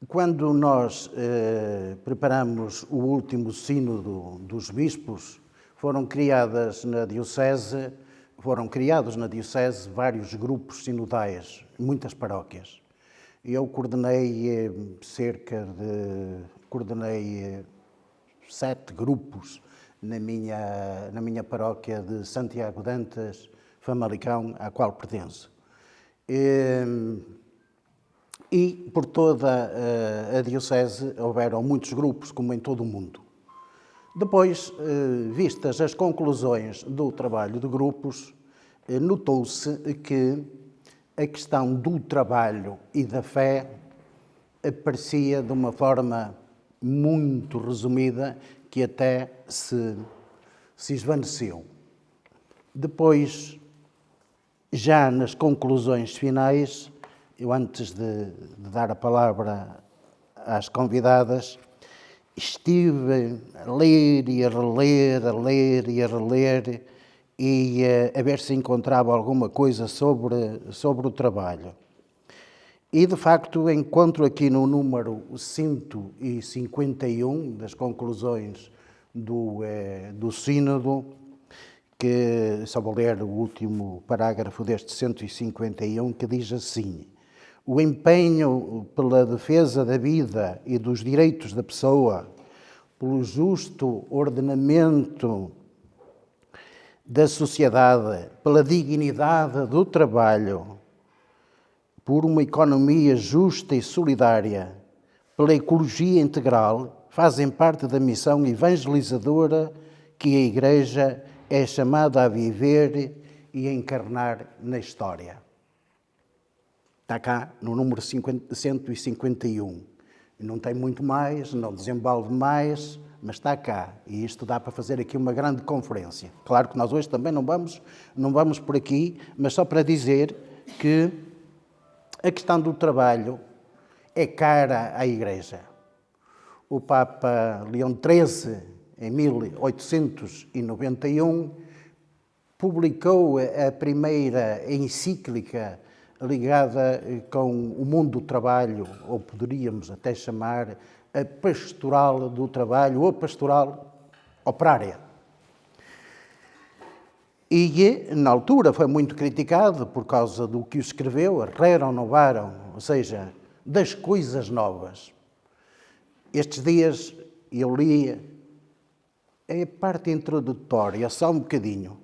Quando nós preparamos o último sínodo dos bispos, foram criados na diocese vários grupos sinodais, muitas paróquias. Eu coordenei 7 grupos na minha paróquia de Santiago de Antas, Famalicão, à qual pertenço. E por toda a diocese houveram muitos grupos, como em todo o mundo. Depois, vistas as conclusões do trabalho de grupos, notou-se que a questão do trabalho e da fé aparecia de uma forma muito resumida, que até se esvaneceu. Depois, já nas conclusões finais, eu antes de dar a palavra às convidadas, estive a ler e a reler, e a ver se encontrava alguma coisa sobre o trabalho. E, de facto, encontro aqui no número 151 das conclusões do Sínodo, que só vou ler o último parágrafo deste 151, que diz assim: o empenho pela defesa da vida e dos direitos da pessoa, pelo justo ordenamento da sociedade, pela dignidade do trabalho, por uma economia justa e solidária, pela ecologia integral, fazem parte da missão evangelizadora que a Igreja é chamada a viver e a encarnar na história. Está cá no número 151. Não tem muito mais, não desenvolve mais, mas está cá. E isto dá para fazer aqui uma grande conferência. Claro que nós hoje também não vamos por aqui, mas só para dizer que a questão do trabalho é cara à Igreja. O Papa Leão XIII, em 1891, publicou a primeira encíclica ligada com o mundo do trabalho, ou poderíamos até chamar a pastoral do trabalho, ou a pastoral operária. E, na altura, foi muito criticado por causa do que o escreveu, rerum novarum, ou seja, das coisas novas. Estes dias eu li a parte introdutória, só um bocadinho.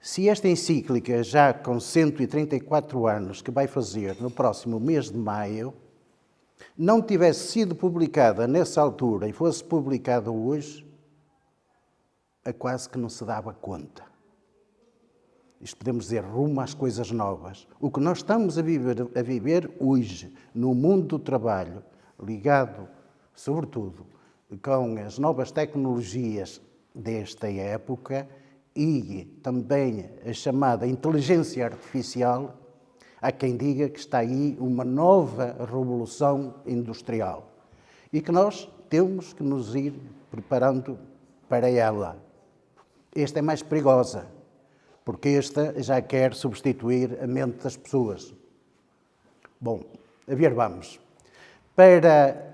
Se esta encíclica, já com 134 anos, que vai fazer no próximo mês de maio, não tivesse sido publicada nessa altura e fosse publicada hoje, a quase que não se dava conta. Isto podemos dizer rumo às coisas novas. O que nós estamos a viver hoje, no mundo do trabalho, ligado, sobretudo, com as novas tecnologias desta época e também a chamada inteligência artificial, há quem diga que está aí uma nova revolução industrial e que nós temos que nos ir preparando para ela. Esta é mais perigosa, porque esta já quer substituir a mente das pessoas. Bom, a ver, vamos. Para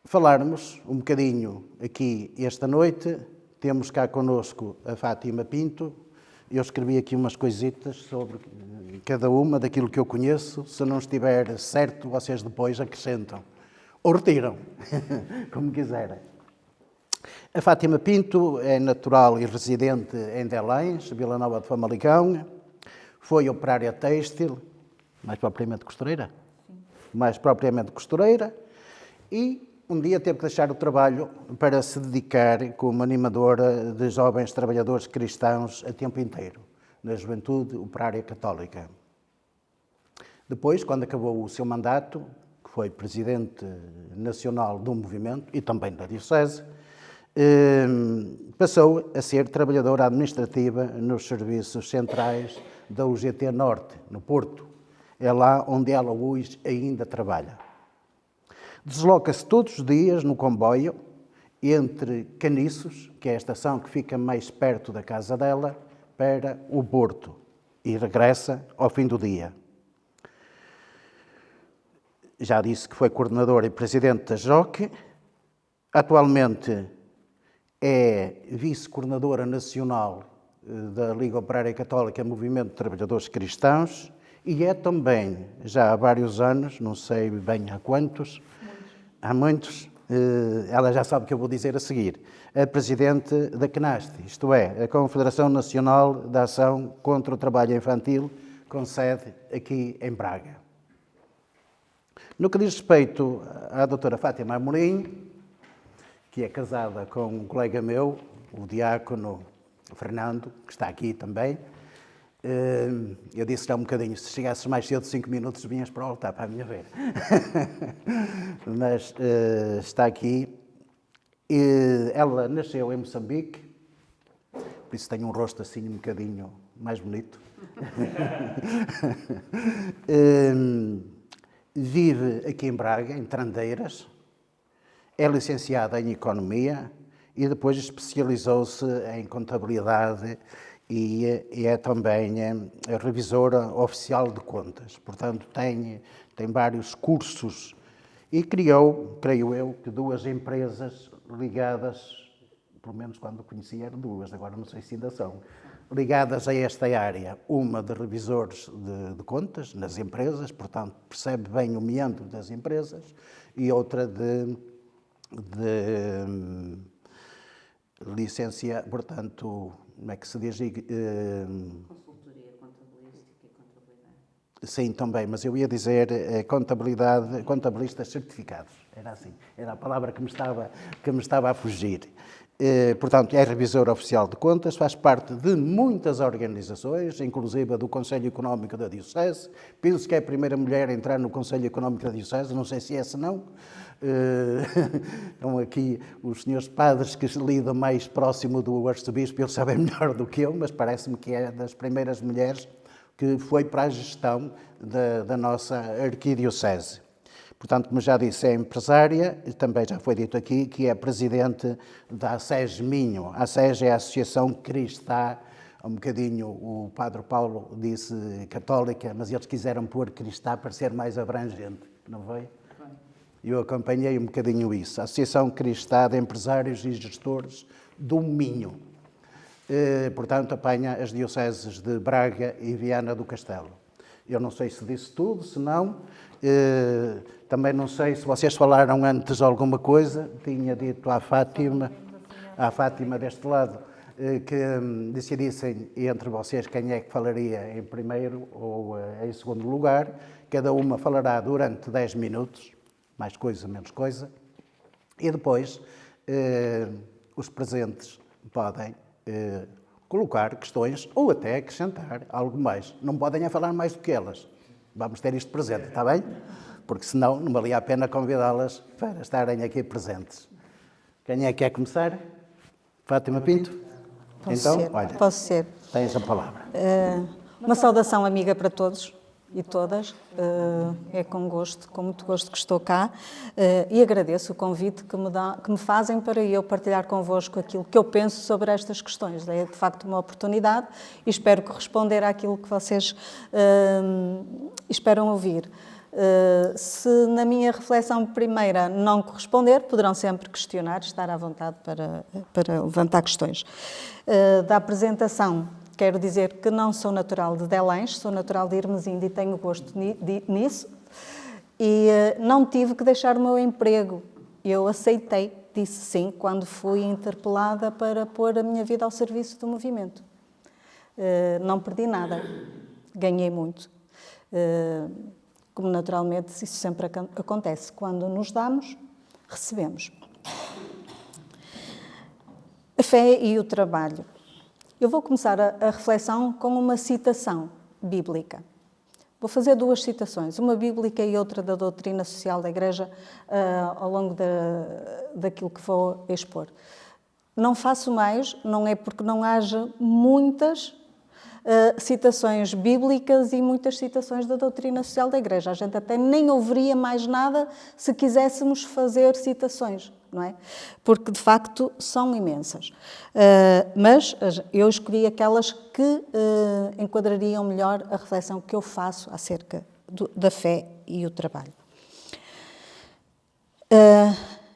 falarmos um bocadinho aqui esta noite, temos cá connosco a Fátima Pinto. Eu escrevi aqui umas coisitas sobre cada uma daquilo que eu conheço. Se não estiver certo, vocês depois acrescentam. Ou retiram, como quiserem. A Fátima Pinto é natural e residente em Delães, Vila Nova de Famalicão. Foi operária têxtil, mais propriamente costureira. Sim. Mais propriamente costureira. E um dia teve que deixar o trabalho para se dedicar como animadora de jovens trabalhadores cristãos a tempo inteiro, na Juventude Operária Católica. Depois, quando acabou o seu mandato, que foi presidente nacional do movimento e também da Diocese, passou a ser trabalhadora administrativa nos serviços centrais da UGT Norte, no Porto. É lá onde ela hoje ainda trabalha. Desloca-se todos os dias no comboio entre Caniços, que é a estação que fica mais perto da casa dela, para o Porto e regressa ao fim do dia. já disse que foi coordenador e presidente da JOC, atualmente é vice-coordenadora nacional da Liga Operária Católica Movimento de Trabalhadores Cristãos e é também, já há vários anos, não sei bem há quantos, há muitos, ela já sabe o que eu vou dizer a seguir, a presidente da CNAST, isto é, a Confederação Nacional da Ação contra o Trabalho Infantil, com sede aqui em Braga. No que diz respeito à doutora Fátima Amorim, que é casada com um colega meu, o diácono Fernando, que está aqui também, eu disse-lhe há um bocadinho, se chegasses mais cedo, 5 minutos, vinhas para o altar, para a minha ver. Mas está aqui. Ela nasceu em Moçambique, por isso tem um rosto assim um bocadinho mais bonito. Vive aqui em Braga, em Trandeiras, é licenciada em Economia e depois especializou-se em Contabilidade e é também revisora oficial de contas. Portanto, tem vários cursos e criou, creio eu, que 2 empresas ligadas, pelo menos quando conheci eram 2, agora não sei se ainda são, ligadas a esta área. Uma de revisores de contas nas empresas, portanto, percebe bem o meandro das empresas, e outra de licencia, portanto, como é que se diz? Consultoria contabilística e contabilidade. Sim, também, mas eu ia dizer contabilidade, contabilistas certificados, era assim, era a palavra que me estava a fugir. Portanto, é revisora oficial de contas, faz parte de muitas organizações, inclusive a do Conselho Económico da Diocese. Penso que é a primeira mulher a entrar no Conselho Económico da Diocese, não sei se é, se não. Estão aqui os senhores padres que lidam mais próximo do arcebispo, eles sabem melhor do que eu, mas parece-me que é das primeiras mulheres que foi para a gestão da nossa arquidiocese. Portanto, como já disse, é empresária, e também já foi dito aqui, que é presidente da ASES Minho. A ASES é a Associação Cristã, há um bocadinho o Padre Paulo disse católica, mas eles quiseram pôr cristã para ser mais abrangente, não foi? Eu acompanhei um bocadinho isso. A Associação Cristã de Empresários e Gestores do Minho. Portanto, apanha as dioceses de Braga e Viana do Castelo. Eu não sei se disse tudo, se não. Também não sei se vocês falaram antes alguma coisa. Tinha dito à Fátima deste lado, que decidissem entre vocês quem é que falaria em primeiro ou em segundo lugar. Cada uma falará durante 10 minutos, mais coisa, menos coisa. E depois os presentes podem colocar questões ou até acrescentar algo mais. Não podem falar mais do que elas. Vamos ter isto presente, está bem? Porque senão não valia a pena convidá-las para estarem aqui presentes. Quem é que quer começar? Fátima Pinto? Posso ser. Tens a palavra. Uma saudação amiga para todos e todas. É com muito gosto que estou cá e agradeço o convite que me fazem para eu partilhar convosco aquilo que eu penso sobre estas questões. É de facto uma oportunidade e espero corresponder àquilo que vocês esperam ouvir. Se na minha reflexão primeira não corresponder, poderão sempre questionar, estar à vontade para levantar questões. Da apresentação, quero dizer que não sou natural de Delães, sou natural de Irmesinde e tenho gosto nisso. E não tive que deixar o meu emprego. Eu aceitei, disse sim, quando fui interpelada para pôr a minha vida ao serviço do movimento. Não perdi nada, ganhei muito. Como naturalmente isso sempre acontece. Quando nos damos, recebemos. A fé e o trabalho. Eu vou começar a reflexão com uma citação bíblica. Vou fazer 2 citações, uma bíblica e outra da doutrina social da Igreja, ao longo daquilo que vou expor. Não faço mais, não é porque não haja muitas citações bíblicas e muitas citações da doutrina social da Igreja. A gente até nem ouviria mais nada se quiséssemos fazer citações, não é? Porque, de facto, são imensas. Mas eu escolhi aquelas que enquadrariam melhor a reflexão que eu faço acerca da fé e o trabalho.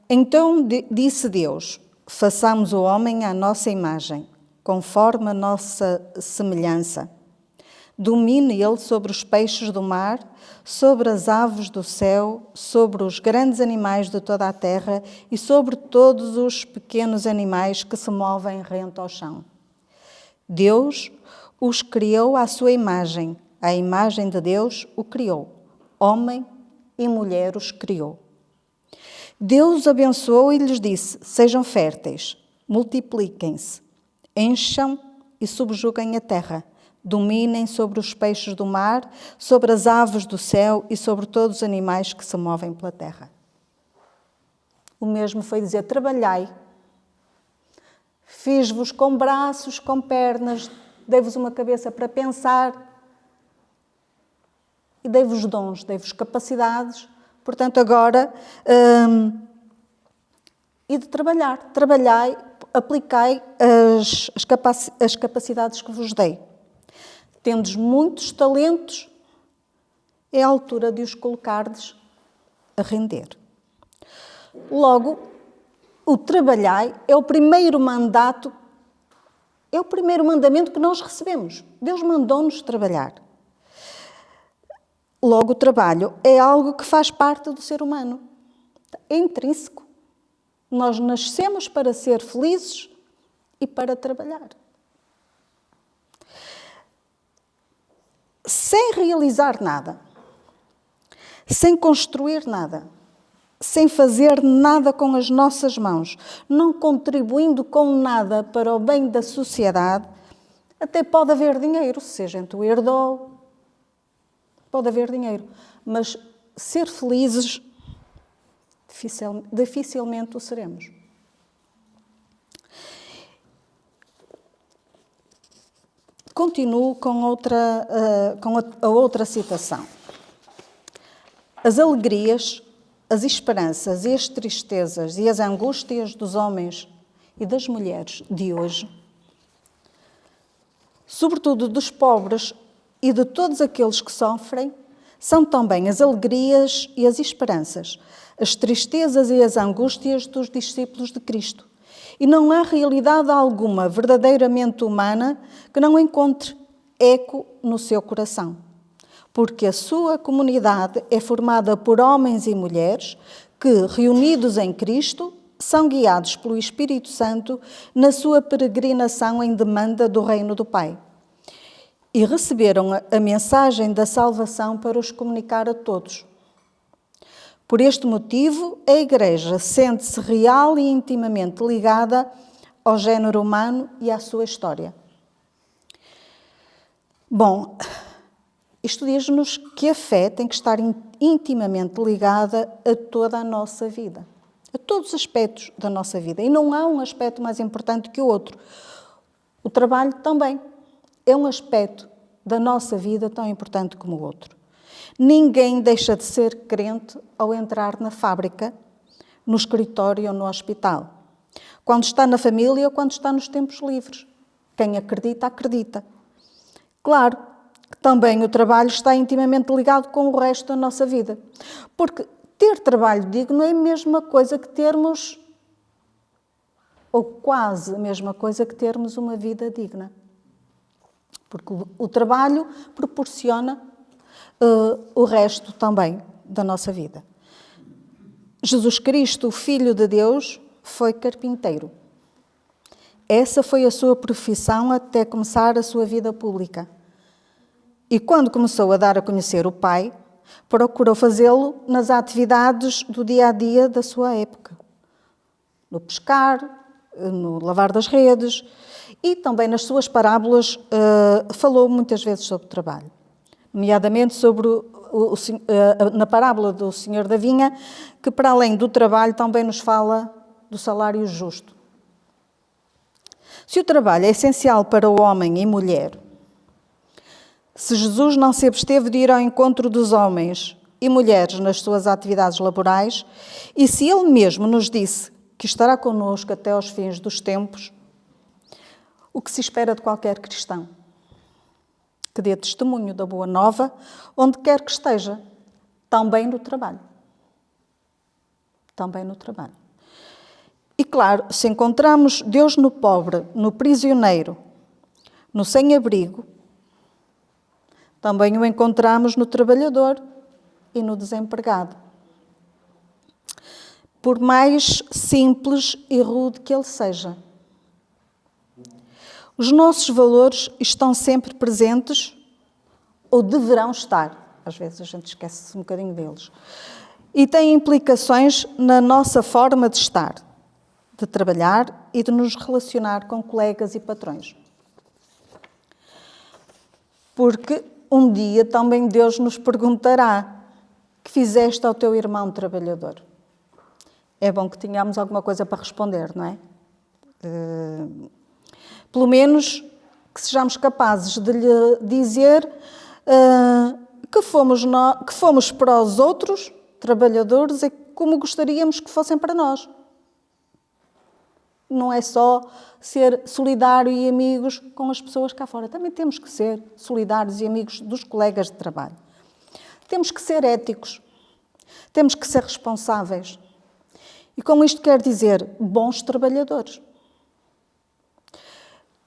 Então disse Deus: façamos o homem à nossa imagem, conforme a nossa semelhança. Domine ele sobre os peixes do mar, sobre as aves do céu, sobre os grandes animais de toda a terra e sobre todos os pequenos animais que se movem rente ao chão. Deus os criou à sua imagem, à imagem de Deus o criou, homem e mulher os criou. Deus os abençoou e lhes disse: sejam férteis, multipliquem-se, encham e subjuguem a terra, dominem sobre os peixes do mar, sobre as aves do céu e sobre todos os animais que se movem pela terra. O mesmo foi dizer: trabalhai, fiz-vos com braços, com pernas, dei-vos uma cabeça para pensar e dei-vos dons, dei-vos capacidades. Portanto, agora, e de trabalhar. Trabalhai, aplicai as capacidades que vos dei. Tendes muitos talentos, é a altura de os colocardes a render. Logo, o trabalhai é o primeiro mandato, é o primeiro mandamento que nós recebemos. Deus mandou-nos trabalhar. Logo, o trabalho é algo que faz parte do ser humano. É intrínseco. Nós nascemos para ser felizes e para trabalhar. Sem realizar nada, sem construir nada, sem fazer nada com as nossas mãos, não contribuindo com nada para o bem da sociedade, até pode haver dinheiro, seja em tu herdou, pode haver dinheiro, mas ser felizes dificilmente o seremos. Continuo com a outra citação. As alegrias, as esperanças e as tristezas e as angústias dos homens e das mulheres de hoje, sobretudo dos pobres e de todos aqueles que sofrem, são também as alegrias e as esperanças, as tristezas e as angústias dos discípulos de Cristo. E não há realidade alguma verdadeiramente humana que não encontre eco no seu coração, porque a sua comunidade é formada por homens e mulheres que, reunidos em Cristo, são guiados pelo Espírito Santo na sua peregrinação em demanda do reino do Pai. E receberam a mensagem da salvação para os comunicar a todos. Por este motivo, a Igreja sente-se real e intimamente ligada ao género humano e à sua história. Bom, isto diz-nos que a fé tem que estar intimamente ligada a toda a nossa vida, a todos os aspectos da nossa vida. E não há um aspecto mais importante que o outro. O trabalho também é um aspecto da nossa vida tão importante como o outro. Ninguém deixa de ser crente ao entrar na fábrica, no escritório ou no hospital. Quando está na família ou quando está nos tempos livres. Quem acredita, acredita. Claro que também o trabalho está intimamente ligado com o resto da nossa vida. Porque ter trabalho digno é a mesma coisa que termos, ou quase a mesma coisa que termos uma vida digna. Porque o trabalho proporciona o resto também da nossa vida. Jesus Cristo, o Filho de Deus, foi carpinteiro. Essa foi a sua profissão até começar a sua vida pública. E quando começou a dar a conhecer o Pai, procurou fazê-lo nas atividades do dia-a-dia da sua época. No pescar, no lavar das redes e também nas suas parábolas falou muitas vezes sobre o trabalho. Nomeadamente sobre na parábola do Senhor da Vinha, que para além do trabalho também nos fala do salário justo. Se o trabalho é essencial para o homem e mulher, se Jesus não se absteve de ir ao encontro dos homens e mulheres nas suas atividades laborais, e se Ele mesmo nos disse que estará connosco até aos fins dos tempos, o que se espera de qualquer cristão? Que dê testemunho da boa nova, onde quer que esteja, também no trabalho. Também no trabalho. E claro, se encontramos Deus no pobre, no prisioneiro, no sem-abrigo, também o encontramos no trabalhador e no desempregado. Por mais simples e rude que ele seja. Os nossos valores estão sempre presentes ou deverão estar. Às vezes a gente esquece um bocadinho deles. E têm implicações na nossa forma de estar, de trabalhar e de nos relacionar com colegas e patrões. Porque um dia também Deus nos perguntará: que fizeste ao teu irmão trabalhador? É bom que tenhamos alguma coisa para responder, não é? Pelo menos que sejamos capazes de lhe dizer que fomos para os outros trabalhadores e como gostaríamos que fossem para nós. Não é só ser solidário e amigos com as pessoas cá fora. Também temos que ser solidários e amigos dos colegas de trabalho. Temos que ser éticos. Temos que ser responsáveis. E com isto quer dizer bons trabalhadores.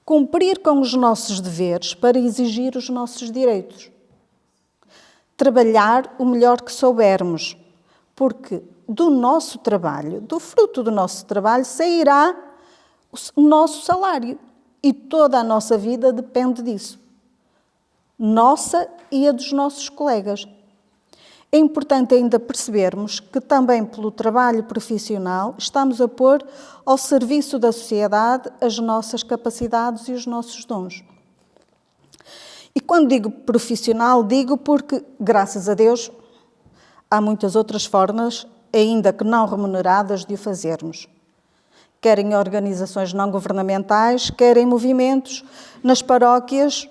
Cumprir com os nossos deveres para exigir os nossos direitos. Trabalhar o melhor que soubermos, porque do nosso trabalho, do fruto do nosso trabalho, sairá o nosso salário. E toda a nossa vida depende disso. Nossa e a dos nossos colegas. É importante ainda percebermos que também pelo trabalho profissional estamos a pôr ao serviço da sociedade as nossas capacidades e os nossos dons. E quando digo profissional, digo porque, graças a Deus, há muitas outras formas, ainda que não remuneradas, de o fazermos. Quer em organizações não governamentais, quer em movimentos, nas paróquias,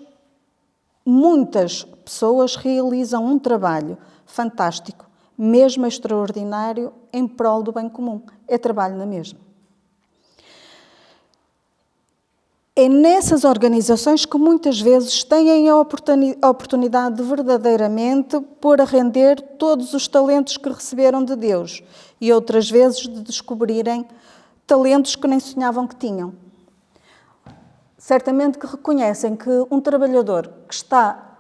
muitas pessoas realizam um trabalho fantástico, mesmo extraordinário, em prol do bem comum. É trabalho na mesma. É nessas organizações que muitas vezes têm a oportunidade de verdadeiramente pôr a render todos os talentos que receberam de Deus e outras vezes de descobrirem talentos que nem sonhavam que tinham. Certamente que reconhecem que um trabalhador que está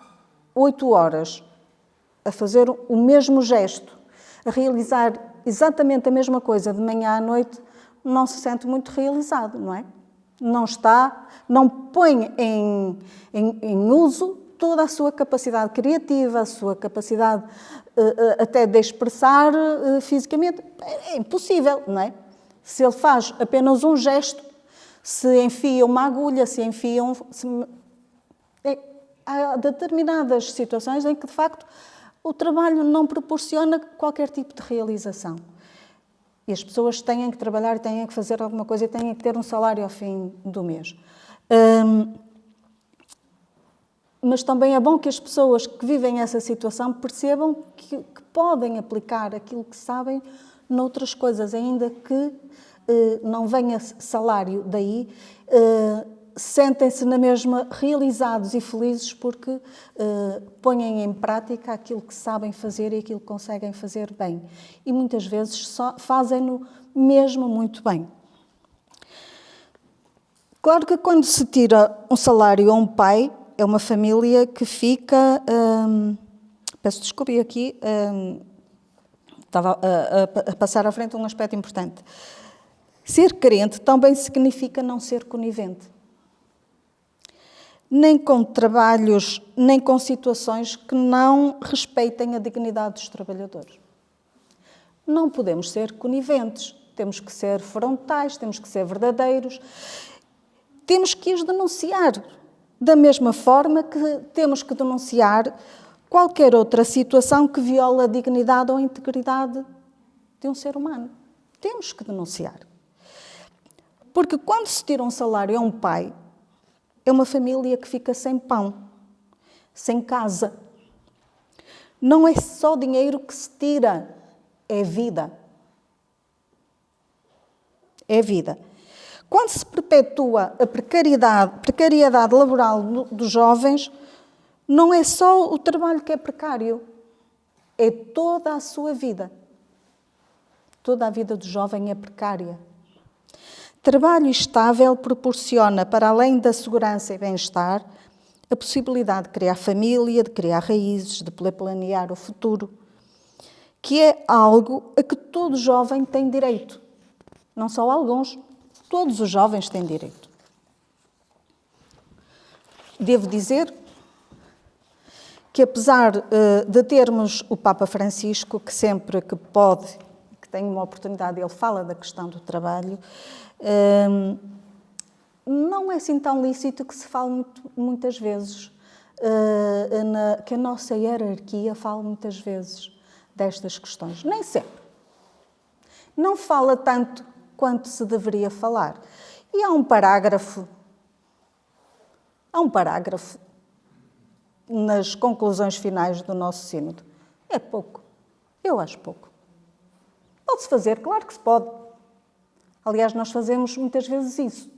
8 horas a fazer o mesmo gesto, a realizar exatamente a mesma coisa de manhã à noite, não se sente muito realizado, não é? Não põe em uso toda a sua capacidade criativa, a sua capacidade até de expressar fisicamente. É impossível, não é? Se ele faz apenas um gesto, se enfia uma agulha, se enfia há determinadas situações em que, de facto, o trabalho não proporciona qualquer tipo de realização. E as pessoas têm que trabalhar, têm que fazer alguma coisa e têm que ter um salário ao fim do mês. Mas também é bom que as pessoas que vivem essa situação percebam que podem aplicar aquilo que sabem noutras coisas, ainda que não venha salário daí, sentem-se na mesma realizados e felizes porque põem em prática aquilo que sabem fazer e aquilo que conseguem fazer bem. E muitas vezes só fazem-no mesmo muito bem. Claro que quando se tira um salário a um pai, é uma família que fica... peço desculpa aqui, estava a passar à frente um aspecto importante. Ser carente também significa não ser conivente. Nem com trabalhos, nem com situações que não respeitem a dignidade dos trabalhadores. Não podemos ser coniventes, temos que ser frontais, temos que ser verdadeiros, temos que os denunciar, da mesma forma que temos que denunciar qualquer outra situação que viola a dignidade ou a integridade de um ser humano. Temos que denunciar. Porque quando se tira um salário a um pai, é uma família que fica sem pão, sem casa. Não é só dinheiro que se tira, é vida. É vida. Quando se perpetua a precariedade laboral dos jovens, não é só o trabalho que é precário, é toda a sua vida. Toda a vida do jovem é precária. Trabalho estável proporciona, para além da segurança e bem-estar, a possibilidade de criar família, de criar raízes, de poder planear o futuro, que é algo a que todo jovem tem direito. Não só alguns, todos os jovens têm direito. Devo dizer que, apesar de termos o Papa Francisco, que sempre que pode, que tem uma oportunidade, ele fala da questão do trabalho, não é assim tão lícito que se fale muitas vezes, que a nossa hierarquia fale muitas vezes destas questões. Nem sempre. Não fala tanto quanto se deveria falar. E há um parágrafo nas conclusões finais do nosso sínodo. É pouco. Eu acho pouco. Pode-se fazer? Claro que se pode. Aliás, nós fazemos muitas vezes isso.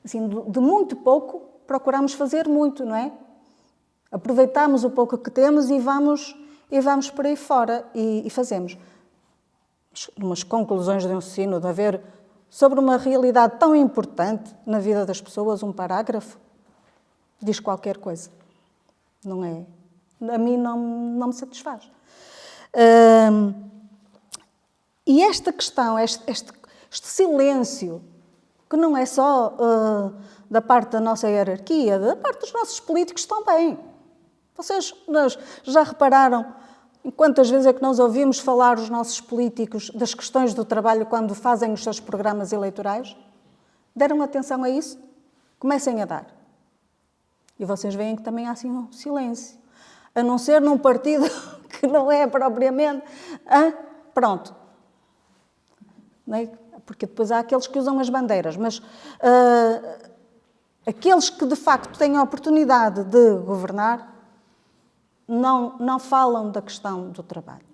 Assim, de muito pouco, procuramos fazer muito, não é? Aproveitamos o pouco que temos e vamos por aí fora e fazemos. Umas conclusões de um sínodo, a ver sobre uma realidade tão importante na vida das pessoas, um parágrafo, diz qualquer coisa. Não é? A mim não me satisfaz. E esta questão, este silêncio, que não é só da parte da nossa hierarquia, da parte dos nossos políticos também. Vocês já repararam em quantas vezes é que nós ouvimos falar os nossos políticos das questões do trabalho quando fazem os seus programas eleitorais? Deram atenção a isso? Comecem a dar. E vocês veem que também há assim um silêncio. A não ser num partido que não é propriamente... Pronto. Não é? Porque depois há aqueles que usam as bandeiras, mas aqueles que de facto têm a oportunidade de governar não falam da questão do trabalho.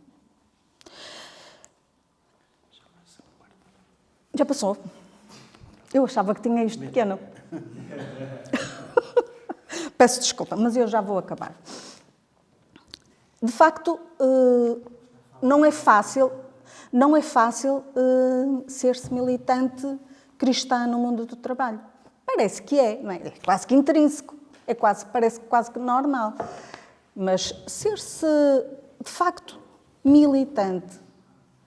Já passou? Eu achava que tinha isto pequeno. Peço desculpa, mas eu já vou acabar. De facto, não é fácil ser-se militante cristã no mundo do trabalho. Parece que não é? É quase que intrínseco, parece quase que normal. Mas ser-se, de facto, militante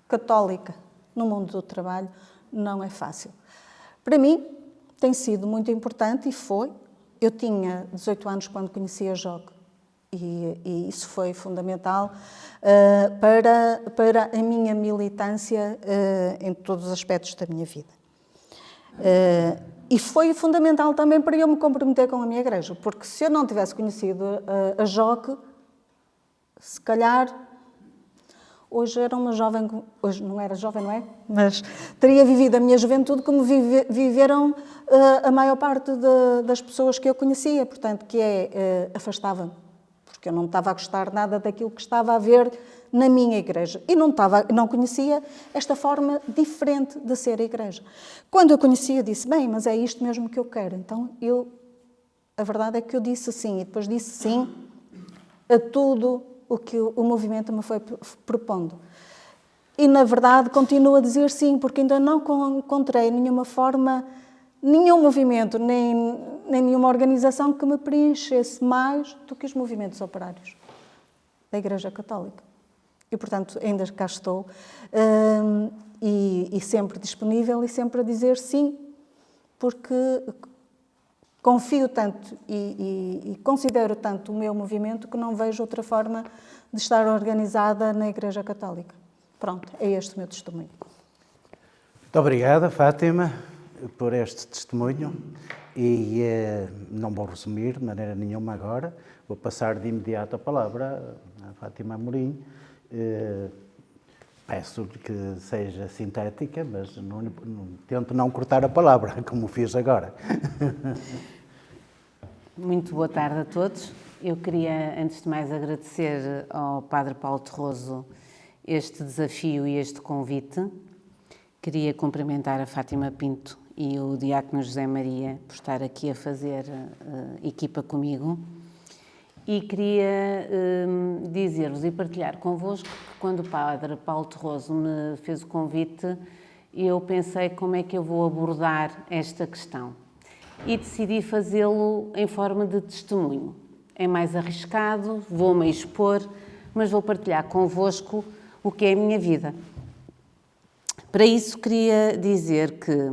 católica no mundo do trabalho não é fácil. Para mim, tem sido muito importante e foi. Eu tinha 18 anos quando conheci a JOC e isso foi fundamental para a minha militância em todos os aspectos da minha vida. E foi fundamental também para eu me comprometer com a minha igreja, porque se eu não tivesse conhecido a JOC, se calhar hoje era uma jovem, hoje não era jovem, não é? Mas teria vivido a minha juventude como viveram a maior parte das pessoas que eu conhecia, portanto, que afastava-me, porque eu não estava a gostar nada daquilo que estava a ver na minha igreja. E não conhecia esta forma diferente de ser a igreja. Quando eu conhecia, disse, bem, mas é isto mesmo que eu quero. Então, a verdade é que eu disse sim, e depois disse sim a tudo o que o movimento me foi propondo. E, na verdade, continuo a dizer sim, porque ainda não encontrei nenhuma forma, nenhum movimento, nem nenhuma organização que me preenchesse mais do que os movimentos operários da Igreja Católica. E, portanto, ainda cá estou e sempre disponível e sempre a dizer sim, porque confio tanto e considero tanto o meu movimento que não vejo outra forma de estar organizada na Igreja Católica. Pronto, é este o meu testemunho. Muito obrigada, Fátima, por este testemunho. E não vou resumir de maneira nenhuma agora, vou passar de imediato a palavra à Fátima Amorim. Peço que seja sintética, mas tento não cortar a palavra, como fiz agora. Muito boa tarde a todos. Eu queria, antes de mais, agradecer ao Padre Paulo Terroso este desafio e este convite. Queria cumprimentar a Fátima Pinto e o Diácono José Maria por estar aqui a fazer equipa comigo. E queria dizer-vos e partilhar convosco que quando o Padre Paulo Terroso me fez o convite, eu pensei como é que eu vou abordar esta questão e decidi fazê-lo em forma de testemunho. É mais arriscado, vou-me expor, mas vou partilhar convosco o que é a minha vida. Para isso queria dizer que,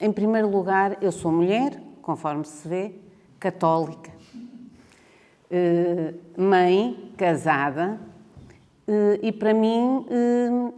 em primeiro lugar, eu sou mulher, conforme se vê, católica, mãe, casada, e para mim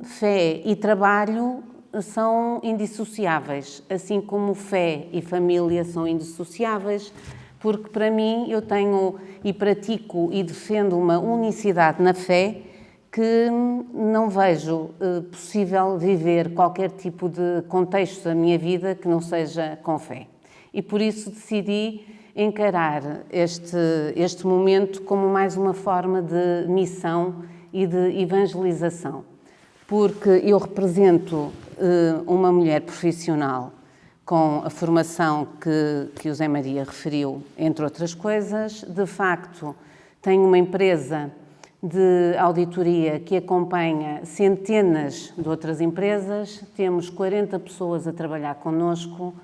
fé e trabalho são indissociáveis, assim como fé e família são indissociáveis, porque para mim eu tenho e pratico e defendo uma unicidade na fé que não vejo possível viver qualquer tipo de contexto da minha vida que não seja com fé. E por isso decidi encarar este momento como mais uma forma de missão e de evangelização, porque eu represento uma mulher profissional com a formação que o Zé Maria referiu, entre outras coisas. De facto, tenho uma empresa de auditoria que acompanha centenas de outras empresas, temos 40 pessoas a trabalhar connosco,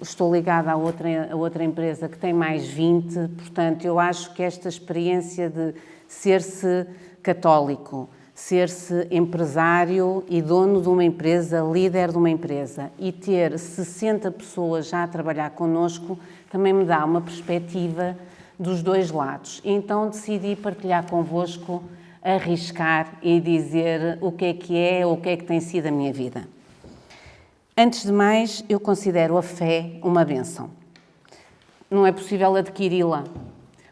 estou ligada a outra empresa que tem mais 20, portanto, eu acho que esta experiência de ser-se católico, ser-se empresário e dono de uma empresa, líder de uma empresa, e ter 60 pessoas já a trabalhar connosco, também me dá uma perspectiva dos dois lados. Então decidi partilhar convosco, arriscar e dizer o que é ou o que é que tem sido a minha vida. Antes de mais, eu considero a fé uma bênção. Não é possível adquiri-la.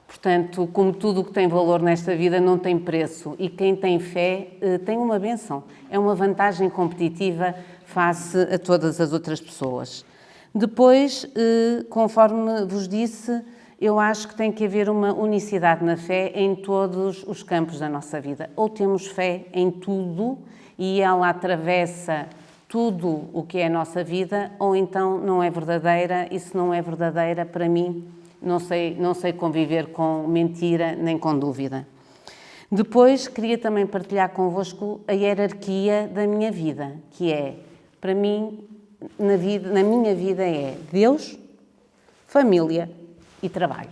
Portanto, como tudo o que tem valor nesta vida não tem preço, e quem tem fé tem uma bênção. É uma vantagem competitiva face a todas as outras pessoas. Depois, conforme vos disse, eu acho que tem que haver uma unicidade na fé em todos os campos da nossa vida. Ou temos fé em tudo e ela atravessa tudo o que é a nossa vida, ou então não é verdadeira, e se não é verdadeira, para mim, não sei conviver com mentira nem com dúvida. Depois, queria também partilhar convosco a hierarquia da minha vida, que é, para mim, na minha vida é Deus, família e trabalho.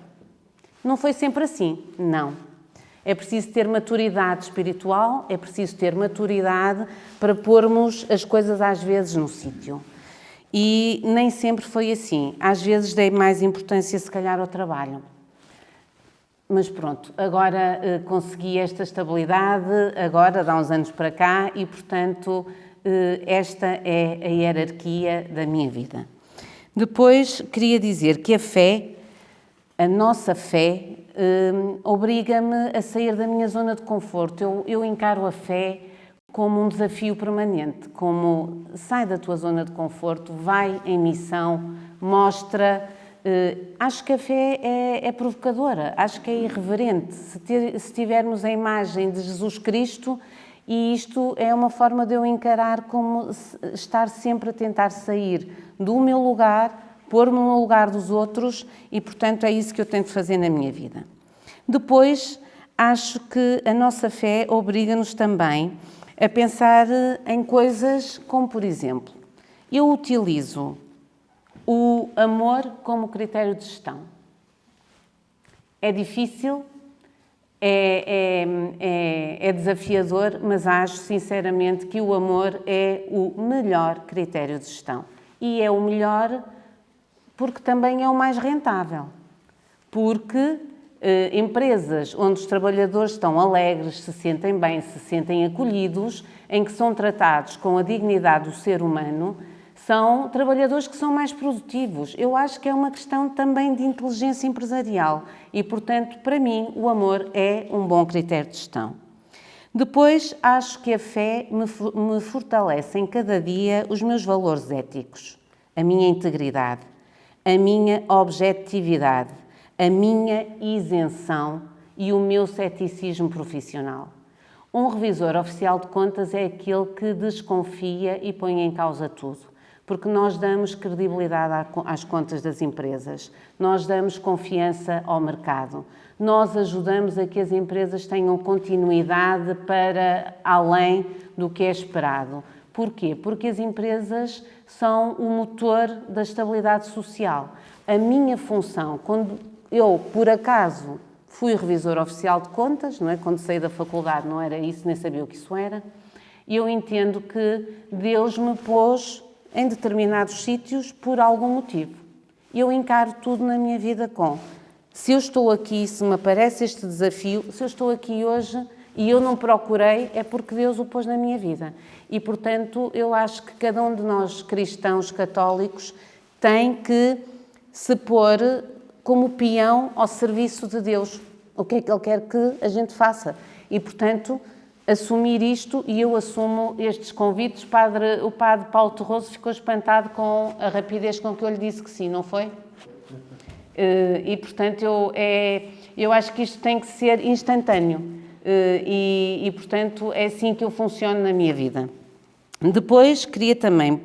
Não foi sempre assim, não. É preciso ter maturidade espiritual, é preciso ter maturidade para pormos as coisas às vezes no sítio. E nem sempre foi assim. Às vezes dei mais importância, se calhar, ao trabalho. Mas pronto, agora consegui esta estabilidade, agora, de há uns anos para cá, e, portanto, esta é a hierarquia da minha vida. Depois, queria dizer que a nossa fé, obriga-me a sair da minha zona de conforto. Eu encaro a fé como um desafio permanente, como sai da tua zona de conforto, vai em missão, mostra. Acho que a fé é provocadora, acho que é irreverente. Se tivermos a imagem de Jesus Cristo, e isto é uma forma de eu encarar como estar sempre a tentar sair do meu lugar, pôr-me no lugar dos outros, e, portanto, é isso que eu tento fazer na minha vida. Depois, acho que a nossa fé obriga-nos também a pensar em coisas como, por exemplo, eu utilizo o amor como critério de gestão. É difícil, é desafiador, mas acho, sinceramente, que o amor é o melhor critério de gestão. E é o melhor porque também é o mais rentável. Porque empresas onde os trabalhadores estão alegres, se sentem bem, se sentem acolhidos, em que são tratados com a dignidade do ser humano, são trabalhadores que são mais produtivos. Eu acho que é uma questão também de inteligência empresarial e, portanto, para mim, o amor é um bom critério de gestão. Depois, acho que a fé me fortalece em cada dia os meus valores éticos, a minha integridade, a minha objetividade, a minha isenção e o meu ceticismo profissional. Um revisor oficial de contas é aquele que desconfia e põe em causa tudo, porque nós damos credibilidade às contas das empresas, nós damos confiança ao mercado, nós ajudamos a que as empresas tenham continuidade para além do que é esperado. Porquê? Porque as empresas são o motor da estabilidade social. A minha função, quando eu, por acaso, fui revisor oficial de contas, não é? Quando saí da faculdade não era isso, nem sabia o que isso era, e eu entendo que Deus me pôs em determinados sítios por algum motivo. Eu encaro tudo na minha vida com, se eu estou aqui, se me aparece este desafio, se eu estou aqui hoje e eu não procurei, é porque Deus o pôs na minha vida. E, portanto, eu acho que cada um de nós, cristãos católicos, tem que se pôr como peão ao serviço de Deus. O que é que Ele quer que a gente faça? E, portanto, assumir isto, e eu assumo estes convites. O padre Paulo Torroso ficou espantado com a rapidez com que eu lhe disse que sim, não foi? E, portanto, eu acho que isto tem que ser instantâneo. E, portanto, é assim que eu funciono na minha vida. Depois, queria também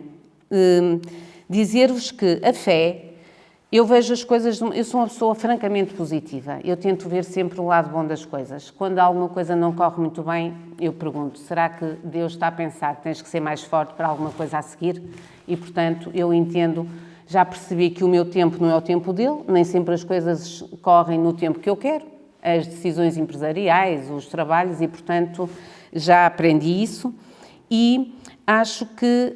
dizer-vos que a fé, eu vejo as coisas, eu sou uma pessoa francamente positiva, eu tento ver sempre o lado bom das coisas. Quando alguma coisa não corre muito bem, eu pergunto, será que Deus está a pensar que tens que ser mais forte para alguma coisa a seguir? E, portanto, eu entendo, já percebi que o meu tempo não é o tempo dele, nem sempre as coisas correm no tempo que eu quero, as decisões empresariais, os trabalhos, e, portanto, já aprendi isso. E acho que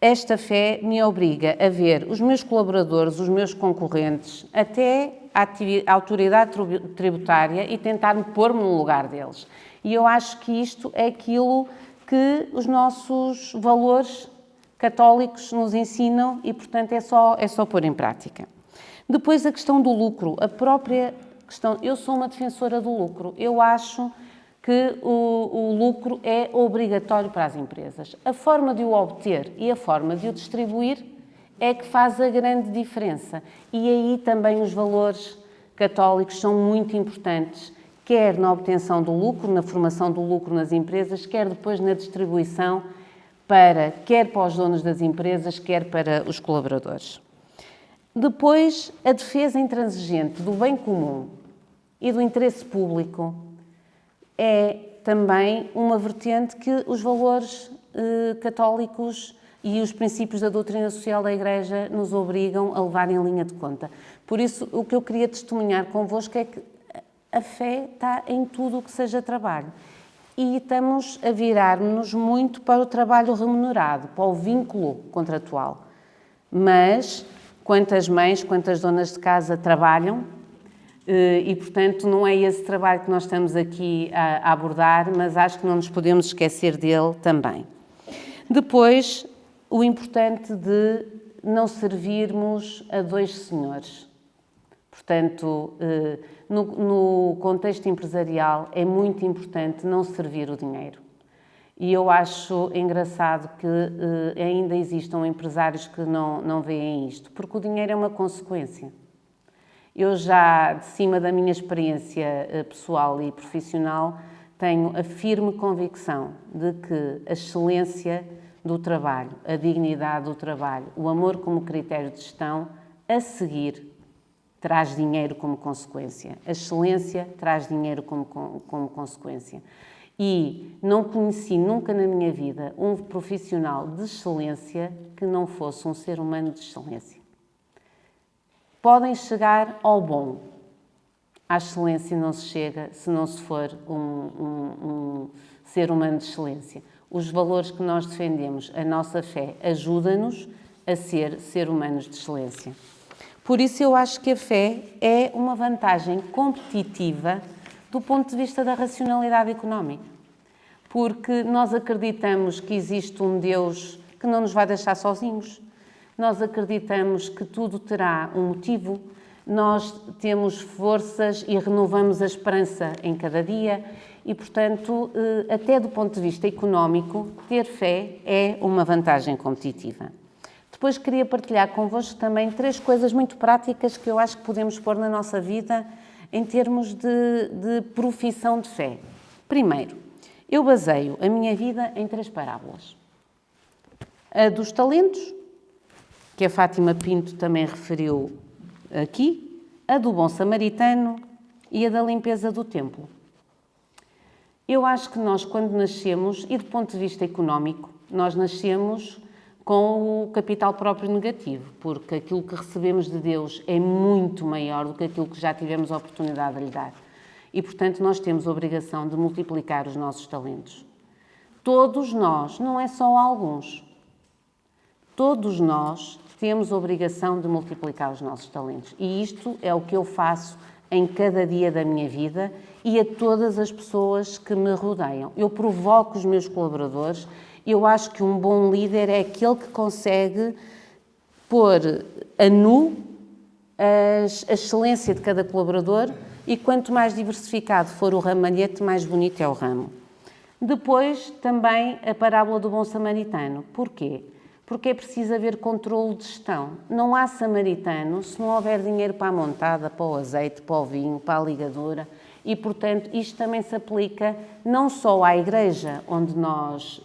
esta fé me obriga a ver os meus colaboradores, os meus concorrentes, até a autoridade tributária e tentar pôr-me no lugar deles. E eu acho que isto é aquilo que os nossos valores católicos nos ensinam e, portanto, é só pôr em prática. Depois, a questão do lucro, a própria questão. Eu sou uma defensora do lucro. Eu acho que o lucro é obrigatório para as empresas. A forma de o obter e a forma de o distribuir é que faz a grande diferença. E aí também os valores católicos são muito importantes, quer na obtenção do lucro, na formação do lucro nas empresas, quer depois na distribuição, quer para os donos das empresas, quer para os colaboradores. Depois, a defesa intransigente do bem comum e do interesse público é também uma vertente que os valores católicos e os princípios da doutrina social da Igreja nos obrigam a levar em linha de conta. Por isso, o que eu queria testemunhar convosco é que a fé está em tudo o que seja trabalho. E estamos a virar-nos muito para o trabalho remunerado, para o vínculo contratual. Mas quantas mães, quantas donas de casa trabalham, e, portanto, não é esse trabalho que nós estamos aqui a abordar, mas acho que não nos podemos esquecer dele também. Depois, o importante de não servirmos a dois senhores. Portanto, no contexto empresarial é muito importante não servir o dinheiro. E eu acho engraçado que ainda existam empresários que não veem isto, porque o dinheiro é uma consequência. Eu já, de cima da minha experiência pessoal e profissional, tenho a firme convicção de que a excelência do trabalho, a dignidade do trabalho, o amor como critério de gestão, a seguir, traz dinheiro como consequência. A excelência traz dinheiro como consequência. E não conheci nunca na minha vida um profissional de excelência que não fosse um ser humano de excelência. Podem chegar ao bom. À excelência não se chega se não se for um ser humano de excelência. Os valores que nós defendemos, a nossa fé, ajuda-nos a ser humanos de excelência. Por isso eu acho que a fé é uma vantagem competitiva do ponto de vista da racionalidade económica. Porque nós acreditamos que existe um Deus que não nos vai deixar sozinhos. Nós acreditamos que tudo terá um motivo, nós temos forças e renovamos a esperança em cada dia e, portanto, até do ponto de vista económico, ter fé é uma vantagem competitiva. Depois queria partilhar convosco também 3 coisas muito práticas que eu acho que podemos pôr na nossa vida em termos de profissão de fé. Primeiro, eu baseio a minha vida em 3 parábolas. A dos talentos, que a Fátima Pinto também referiu aqui, a do bom samaritano e a da limpeza do templo. Eu acho que nós, quando nascemos, e do ponto de vista económico, Nós nascemos com o capital próprio negativo, porque aquilo que recebemos de Deus é muito maior do que aquilo que já tivemos a oportunidade de lhe dar. E, portanto, nós temos a obrigação de multiplicar os nossos talentos. Todos nós, não é só alguns, todos nós temos a obrigação de multiplicar os nossos talentos. E isto é o que eu faço em cada dia da minha vida e a todas as pessoas que me rodeiam. Eu provoco os meus colaboradores. Eu acho que um bom líder é aquele que consegue pôr a nu a excelência de cada colaborador e quanto mais diversificado for o ramalhete, mais bonito é o ramo. Depois, também, a parábola do bom samaritano. Porquê? Porque é preciso haver controle de gestão. Não há samaritano se não houver dinheiro para a montada, para o azeite, para o vinho, para a ligadura. E, portanto, isto também se aplica não só à igreja onde nós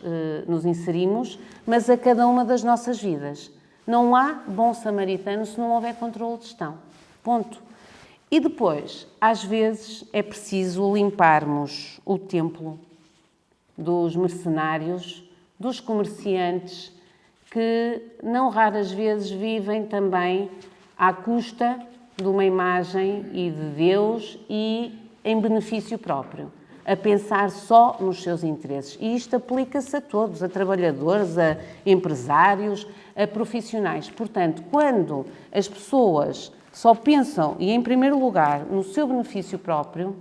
nos inserimos, mas a cada uma das nossas vidas. Não há bom samaritano se não houver controle de gestão. Ponto. E depois, às vezes, é preciso limparmos o templo dos mercenários, dos comerciantes, que não raras vezes vivem também à custa de uma imagem e de Deus e em benefício próprio, a pensar só nos seus interesses. E isto aplica-se a todos, a trabalhadores, a empresários, a profissionais. Portanto, quando as pessoas só pensam, e em primeiro lugar, no seu benefício próprio,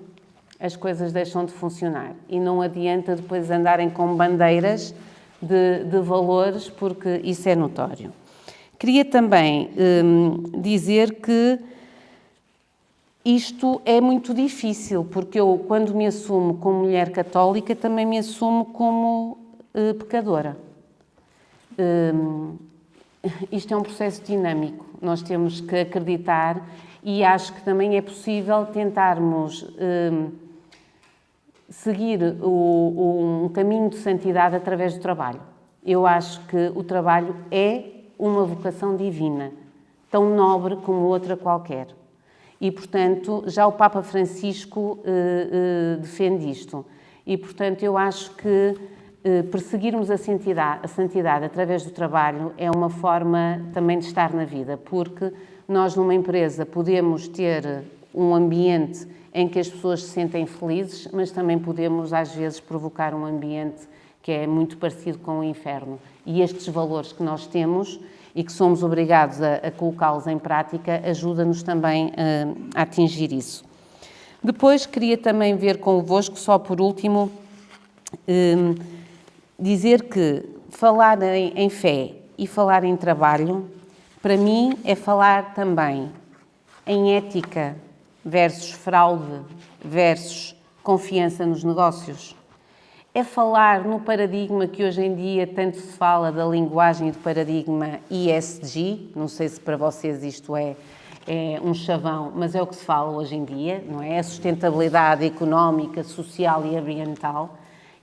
as coisas deixam de funcionar. E não adianta depois andarem com bandeiras de valores, porque isso é notório. Queria também dizer que isto é muito difícil, porque eu, quando me assumo como mulher católica, também me assumo como pecadora. Isto é um processo dinâmico. Nós temos que acreditar e acho que também é possível tentarmos seguir um caminho de santidade através do trabalho. Eu acho que o trabalho é uma vocação divina, tão nobre como outra qualquer. E, portanto, já o Papa Francisco defende isto. E, portanto, eu acho que perseguirmos a santidade através do trabalho é uma forma também de estar na vida, porque nós, numa empresa, podemos ter um ambiente em que as pessoas se sentem felizes, mas também podemos, às vezes, provocar um ambiente que é muito parecido com o inferno. E estes valores que nós temos e que somos obrigados a colocá-los em prática, ajuda-nos também a atingir isso. Depois, queria também ver convosco, só por último, dizer que falar em fé e falar em trabalho, para mim, é falar também em ética versus fraude versus confiança nos negócios. É falar no paradigma que hoje em dia tanto se fala da linguagem do paradigma ESG, não sei se para vocês isto é um chavão, mas é o que se fala hoje em dia, não é? A sustentabilidade económica, social e ambiental.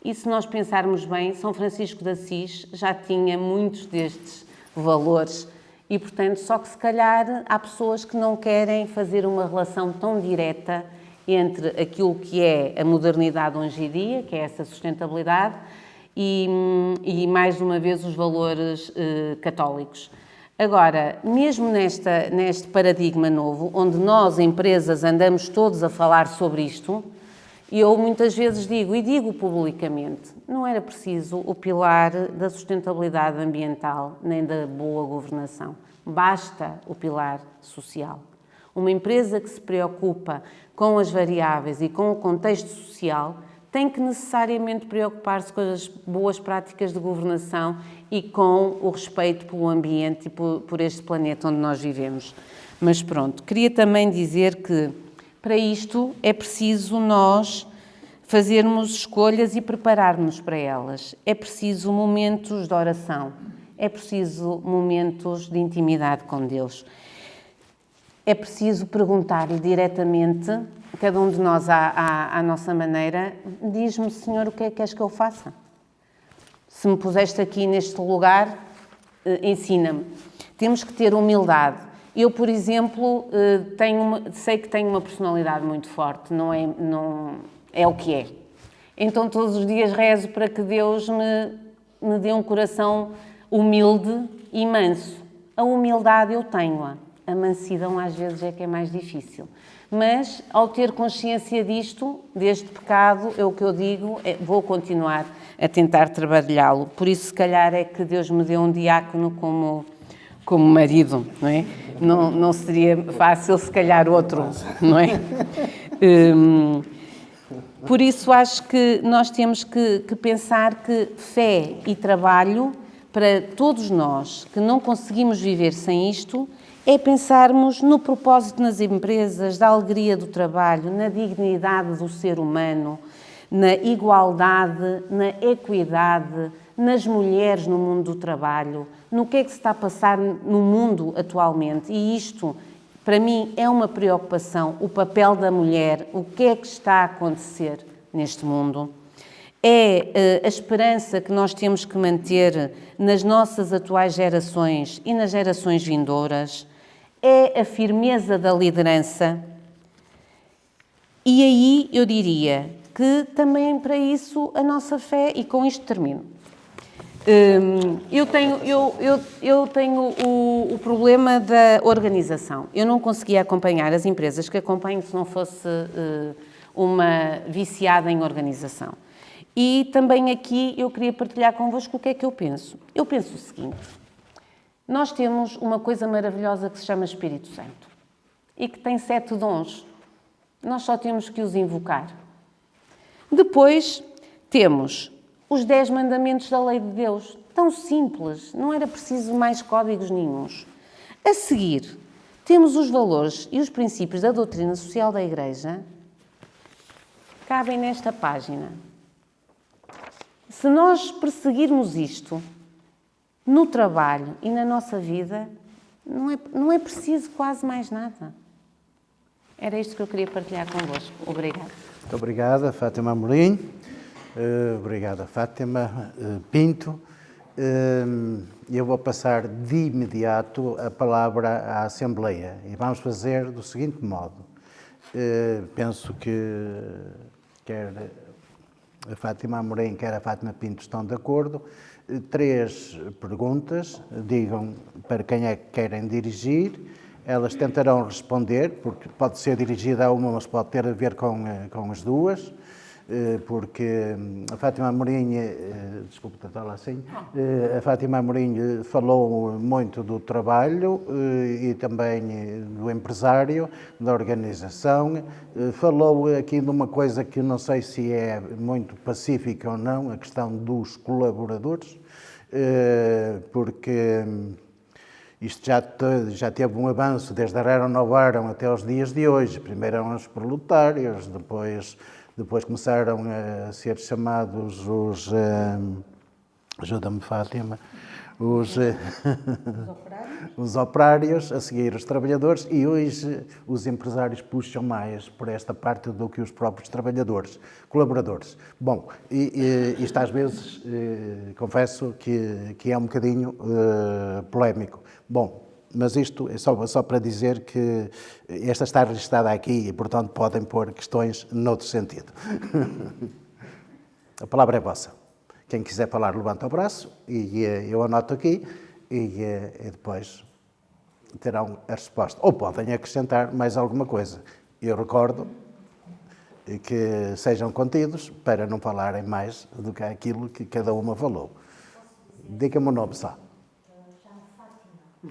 E se nós pensarmos bem, São Francisco de Assis já tinha muitos destes valores e, portanto, só que se calhar há pessoas que não querem fazer uma relação tão direta entre aquilo que é a modernidade hoje em dia, que é essa sustentabilidade, e mais uma vez os valores católicos. Agora, mesmo neste paradigma novo, onde nós, empresas, andamos todos a falar sobre isto, eu muitas vezes digo, e digo publicamente, não era preciso o pilar da sustentabilidade ambiental nem da boa governação. Basta o pilar social. Uma empresa que se preocupa com as variáveis e com o contexto social tem que necessariamente preocupar-se com as boas práticas de governação e com o respeito pelo ambiente e por este planeta onde nós vivemos. Mas pronto, queria também dizer que para isto é preciso nós fazermos escolhas e prepararmos para elas. É preciso momentos de oração, é preciso momentos de intimidade com Deus. É preciso perguntar diretamente, cada um de nós à nossa maneira, diz-me, Senhor, o que é que queres que eu faça? Se me puseste aqui neste lugar, ensina-me. Temos que ter humildade. Eu, por exemplo, sei que tenho uma personalidade muito forte, não é o que é. Então, todos os dias rezo para que Deus me dê um coração humilde e manso. A humildade eu tenho-a, a mansidão às vezes é que é mais difícil. Mas, ao ter consciência disto, deste pecado, é o que eu digo, vou continuar a tentar trabalhá-lo. Por isso, se calhar, é que Deus me deu um diácono como marido, não é? Não seria fácil, se calhar, outro, não é? Por isso, acho que nós temos que pensar que fé e trabalho, para todos nós que não conseguimos viver sem isto, é pensarmos no propósito nas empresas, da alegria do trabalho, na dignidade do ser humano, na igualdade, na equidade, nas mulheres no mundo do trabalho, no que é que se está a passar no mundo atualmente. E isto, para mim, é uma preocupação, o papel da mulher, o que é que está a acontecer neste mundo. É a esperança que nós temos que manter nas nossas atuais gerações e nas gerações vindouras. É a firmeza da liderança. E aí eu diria que também para isso a nossa fé, e com isto termino. Eu tenho o problema da organização. Eu não conseguia acompanhar as empresas que acompanho se não fosse uma viciada em organização. E também aqui eu queria partilhar convosco o que é que eu penso. Eu penso o seguinte: nós temos uma coisa maravilhosa que se chama Espírito Santo e que tem 7 dons. Nós só temos que os invocar. Depois temos os 10 mandamentos da lei de Deus. Tão simples, não era preciso mais códigos nenhuns. A seguir, temos os valores e os princípios da doutrina social da Igreja. Cabem nesta página. Se nós perseguirmos isto no trabalho e na nossa vida, não é preciso quase mais nada. Era isto que eu queria partilhar convosco. Obrigada. Muito obrigada, Fátima Amorim. Obrigada, Fátima Pinto. Eu vou passar de imediato a palavra à Assembleia e vamos fazer do seguinte modo. Penso que quer a Fátima Amorim, quer a Fátima Pinto estão de acordo. 3 perguntas, digam para quem é que querem dirigir. Elas tentarão responder, porque pode ser dirigida a uma, mas pode ter a ver com as duas, porque a Fátima Amorim, desculpe tratar lá assim, a Fátima Amorim falou muito do trabalho e também do empresário, da organização, falou aqui de uma coisa que não sei se é muito pacífica ou não, a questão dos colaboradores, porque isto já teve um avanço desde a Era Novaram até os dias de hoje. Primeiro eram os proletários, depois começaram a ser chamados os... ajuda-me, Fátima. Os operários, a seguir os trabalhadores, e hoje os empresários puxam mais por esta parte do que os próprios trabalhadores, colaboradores. Bom, isto às vezes, confesso que é um bocadinho polémico. Bom, mas isto é só para dizer que esta está registada aqui e, portanto, podem pôr questões noutro sentido. A palavra é vossa. Quem quiser falar, levanta o braço e eu anoto aqui e depois terão a resposta. Ou podem acrescentar mais alguma coisa. Eu recordo que sejam contidos para não falarem mais do que aquilo que cada uma falou. Diga-me o nome só.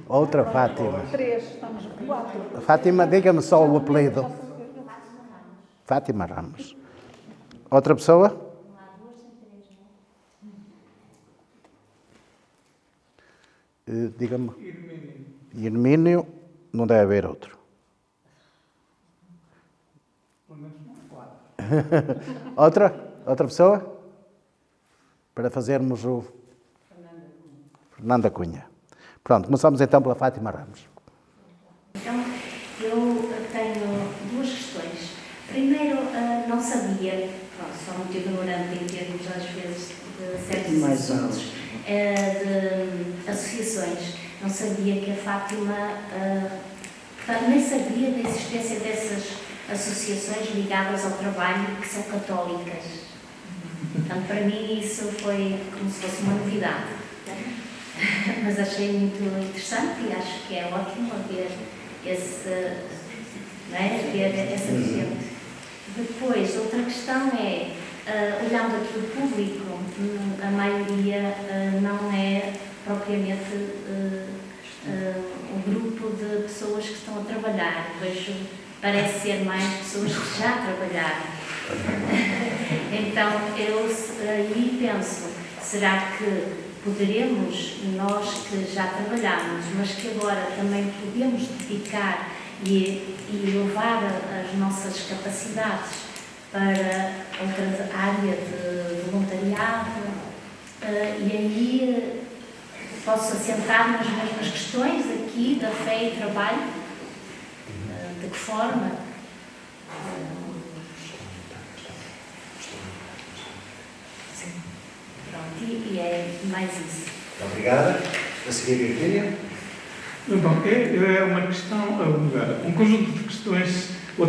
Outra Fátima. 3, estamos 4. Fátima, diga-me só o apelido. Fátima Ramos. Outra pessoa? Diga-me. Hermínio, não deve haver outro. Outra pessoa? Para fazermos o... Fernanda Cunha. Pronto, começamos então pela Fátima Ramos. Então, eu tenho 2 questões. Primeiro, não sabia, sou muito ignorante em termos, às vezes, de certos assuntos, de associações. Não sabia que a Fátima, portanto, nem sabia da existência dessas associações ligadas ao trabalho que são católicas. Portanto, para mim isso foi como se fosse uma novidade. Mas achei muito interessante e acho que é ótimo haver essa vertente. Depois, outra questão é, olhando aqui o público, a maioria não é propriamente um grupo de pessoas que estão a trabalhar. Vejo, parece ser mais pessoas que já trabalharam. Então, eu aí penso, será que poderemos, nós que já trabalhamos, mas que agora também podemos dedicar e levar as nossas capacidades para outra área de voluntariado, e aí posso assentar nas mesmas questões aqui da fé e trabalho? De que forma? Sim. Pronto, e é mais isso. Muito obrigada. A seguir, Virgínia. Bom, é uma questão, um conjunto de questões, vou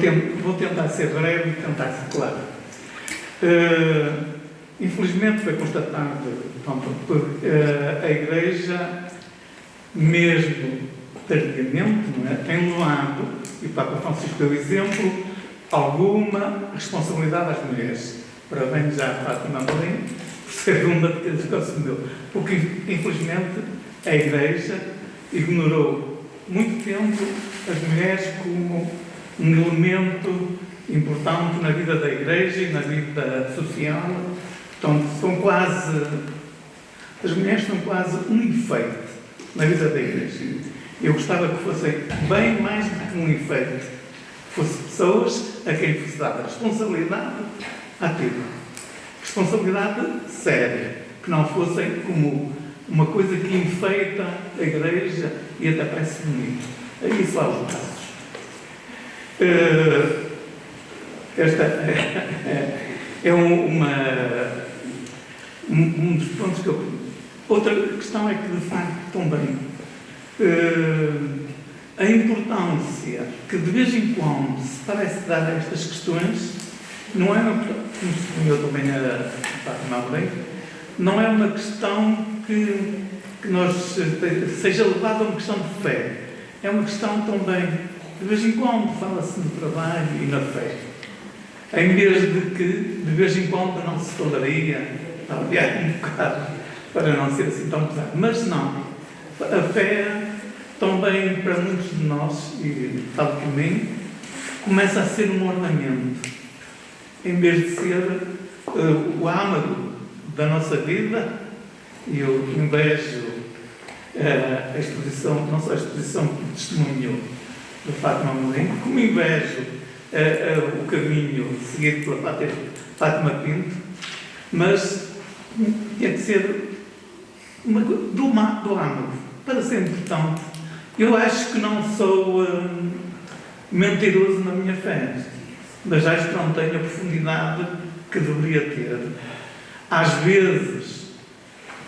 tentar ser breve e tentar ser claro. Infelizmente foi constatado por a Igreja, mesmo tardiamente, não é, tem levado, e o Papa Francisco deu exemplo, alguma responsabilidade às mulheres. Parabéns já à Fátima Amorim, por ser uma daqueles que assumiu. Porque, infelizmente, a Igreja ignorou muito tempo as mulheres como um elemento importante na vida da Igreja e na vida social. Então, as mulheres são quase um efeito na vida da Igreja. Eu gostava que fossem bem mais do que um efeito, que fossem pessoas a quem fosse dada responsabilidade ativa, responsabilidade séria, que não fossem como uma coisa que enfeita a Igreja e até parece bonito. É isso lá os braços. Esta é um dos pontos que eu... Outra questão é que, de facto, também a importância que, de vez em quando, se parece dar a estas questões, não é uma questão, como eu também a Fátima Amorim, não é uma questão que seja levada a uma questão de fé. É uma questão também, de vez em quando, fala-se no trabalho e na fé. Em vez de que, de vez em quando, não se falaria, aliás, um bocado, para não ser assim tão pesado. Mas não. A fé, também para muitos de nós, e falo por mim, começa a ser um ornamento. Em vez de ser o âmago da nossa vida, e eu invejo a exposição, não só a exposição que testemunhou da Fátima Amorim, como invejo o caminho seguido pela Fátima Pinto, mas tem que ser do âmago, para ser importante. Eu acho que não sou mentiroso na minha fé, mas acho que não tenho a profundidade que deveria ter. Às vezes,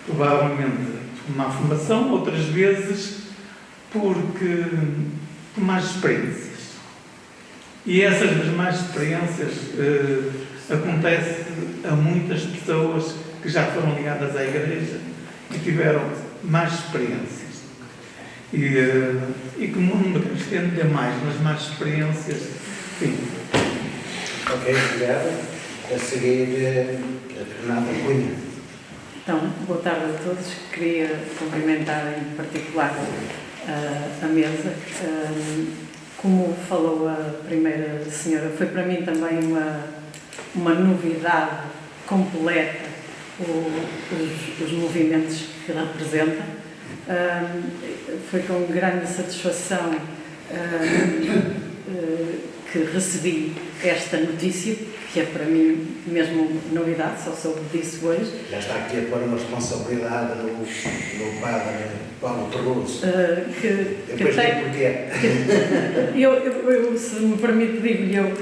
provavelmente, por má formação, outras vezes por más experiências. E essas más experiências acontecem a muitas pessoas que já foram ligadas à Igreja e tiveram más experiências. E que o mundo cristiano tem mais, mas más experiências, enfim. Ok, obrigado. A seguir, a Renata Cunha. Então, boa tarde a todos. Queria cumprimentar em particular a mesa. Como falou a primeira senhora, foi para mim também uma novidade completa os movimentos que representa. Foi com grande satisfação que recebi esta notícia, que é para mim mesmo novidade, só soube disso hoje. Já está aqui a pôr uma responsabilidade no padre Paulo Torroso. Depois digo porquê. Eu, se me permite, digo-lhe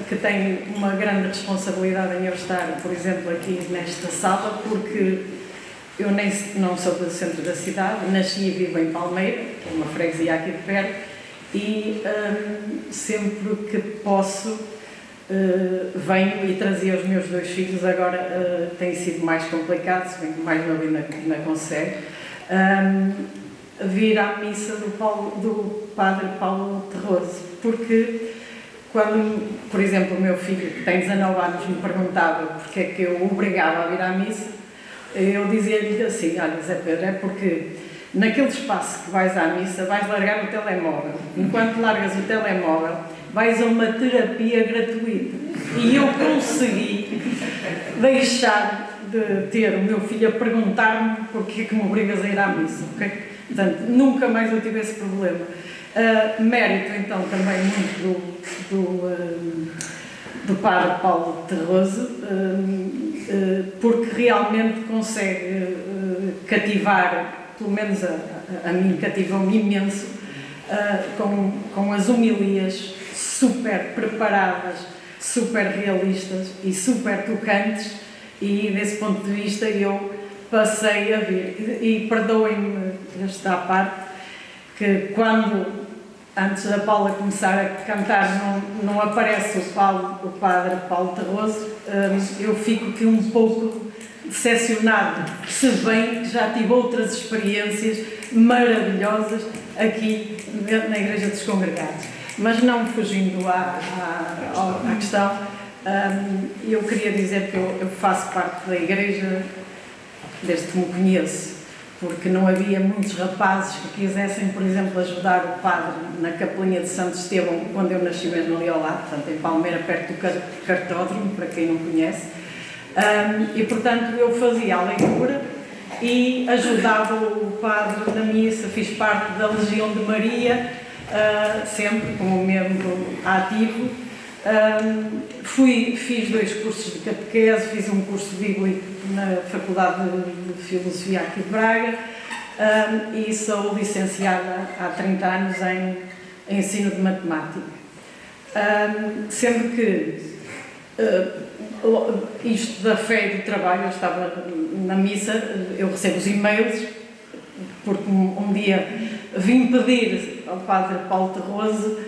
que tenho uma grande responsabilidade em eu estar, por exemplo, aqui nesta sala, porque eu não sou do centro da cidade, nasci e vivo em Palmeira, que é uma freguesia aqui de perto, e sempre que posso venho e trazia os meus 2 filhos, agora tem sido mais complicado, se bem que o mais novo ainda consegue, vir à missa do Padre Paulo Terroso, porque quando, por exemplo, o meu filho, que tem 19 anos, me perguntava porque é que eu o obrigava a vir à missa, eu dizia-lhe assim: olha, Zé Pedro, é porque naquele espaço que vais à missa vais largar o telemóvel. Enquanto largas o telemóvel, vais a uma terapia gratuita. E eu consegui deixar de ter o meu filho a perguntar-me porque é que me obrigas a ir à missa. Okay? Portanto, nunca mais eu tive esse problema. Mérito, então, também muito do Padre Paulo Terroso, porque realmente consegue cativar, pelo menos a mim cativou-me imenso, com as homilias super preparadas, super realistas e super tocantes, e desse ponto de vista eu passei a vir. E perdoem-me esta parte, que quando, antes da Paula começar a cantar, não aparece o Padre Paulo Terroso, eu fico aqui um pouco decepcionada, se bem que já tive outras experiências maravilhosas aqui na Igreja dos Congregados. Mas não fugindo à questão, eu queria dizer que eu faço parte da Igreja desde que me conheço, porque não havia muitos rapazes que quisessem, por exemplo, ajudar o padre na Capelinha de Santo Estevão, quando eu nasci mesmo ali ao lado, portanto, em Palmeira, perto do cartódromo, para quem não conhece. E, portanto, eu fazia a leitura e ajudava o padre na missa, fiz parte da Legião de Maria, sempre como membro ativo. Fiz 2 cursos de catequese, fiz um curso bíblico na Faculdade de Filosofia aqui de Braga, e sou licenciada há 30 anos em ensino de matemática. Sendo que isto da fé e do trabalho, eu estava na missa, eu recebo os e-mails, porque um dia vim pedir ao Padre Paulo Terroso,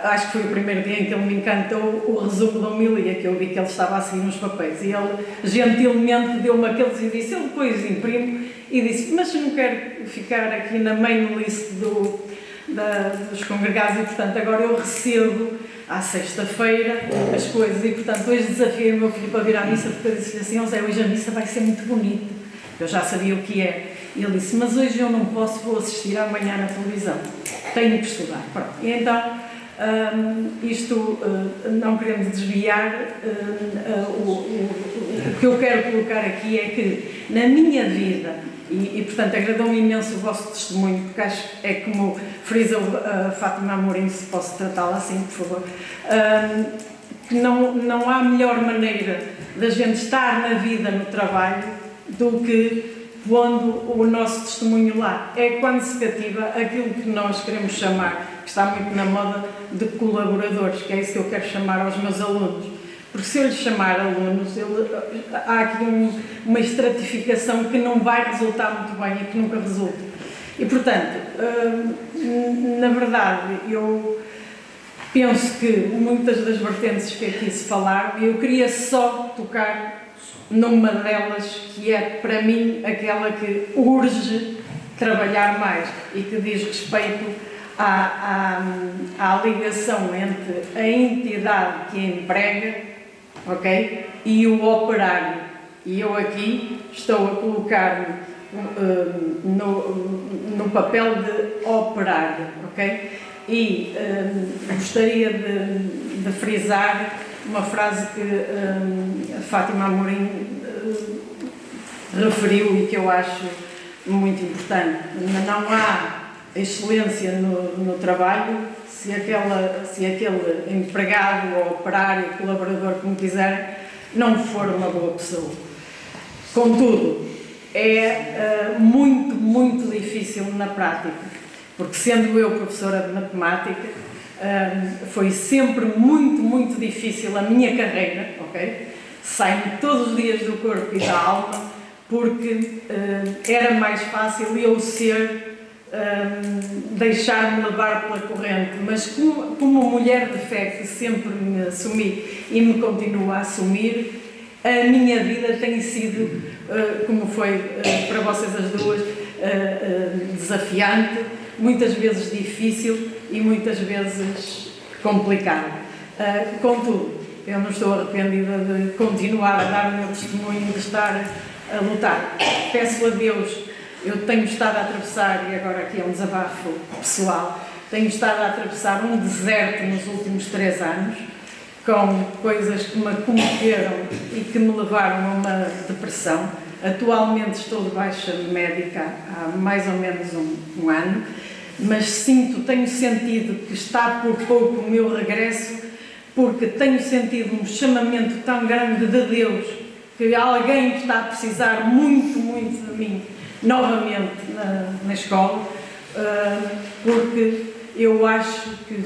acho que foi o primeiro dia em que ele me encantou, o resumo da homilia, que eu vi que ele estava a seguir nos papéis, e ele gentilmente deu-me aqueles e disse, eu depois imprimo, e disse, mas não quero ficar aqui na main list dos congregados, e portanto agora eu recebo à sexta-feira as coisas, e portanto hoje desafiei o meu filho para vir à missa, porque eu disse assim, Zé, hoje a missa vai ser muito bonita, eu já sabia o que é, e ele disse, mas hoje eu não posso, vou assistir amanhã na televisão, tenho que estudar. Pronto. E então, não queremos desviar, o que eu quero colocar aqui é que na minha vida, e portanto agradou-me imenso o vosso testemunho, porque acho que é como frisa a Fátima Amorim, se posso tratá-la assim, por favor, que não há melhor maneira da gente estar na vida, no trabalho, do que pondo o nosso testemunho lá. É quando se cativa aquilo que nós queremos chamar, que está muito na moda, de colaboradores, que é isso que eu quero chamar aos meus alunos. Porque se eu lhes chamar alunos, há aqui uma estratificação que não vai resultar muito bem e que nunca resulta. E, portanto, na verdade, eu penso que muitas das vertentes que aqui se falaram, eu queria só tocar numa delas, que é, para mim, aquela que urge trabalhar mais e que diz respeito à ligação entre a entidade que emprega, ok, e o operário. E eu aqui estou a colocar-me no papel de operário, ok? E gostaria de frisar uma frase que a Fátima Amorim referiu e que eu acho muito importante. Não há excelência no trabalho se aquele empregado ou operário, colaborador, como quiserem, não for uma boa pessoa. Contudo, é muito, muito difícil na prática, porque sendo eu professora de matemática, foi sempre muito, muito difícil a minha carreira, ok? Saio todos os dias do corpo e da alma, porque era mais fácil eu ser deixar-me levar pela corrente, mas como mulher de fé que sempre me assumi e me continuo a assumir, a minha vida tem sido, como foi para vocês as duas, desafiante, muitas vezes difícil e muitas vezes complicado. Contudo, eu não estou arrependida de continuar a dar o meu testemunho, de estar a lutar. Peço a Deus, eu tenho estado a atravessar, e agora aqui é um desabafo pessoal, tenho estado a atravessar um deserto nos últimos 3 anos, com coisas que me acometeram e que me levaram a uma depressão. Atualmente estou de baixa médica há mais ou menos um ano, mas tenho sentido que está por pouco o meu regresso, porque tenho sentido um chamamento tão grande de Deus, que alguém está a precisar muito, muito de mim, novamente na escola, porque eu acho que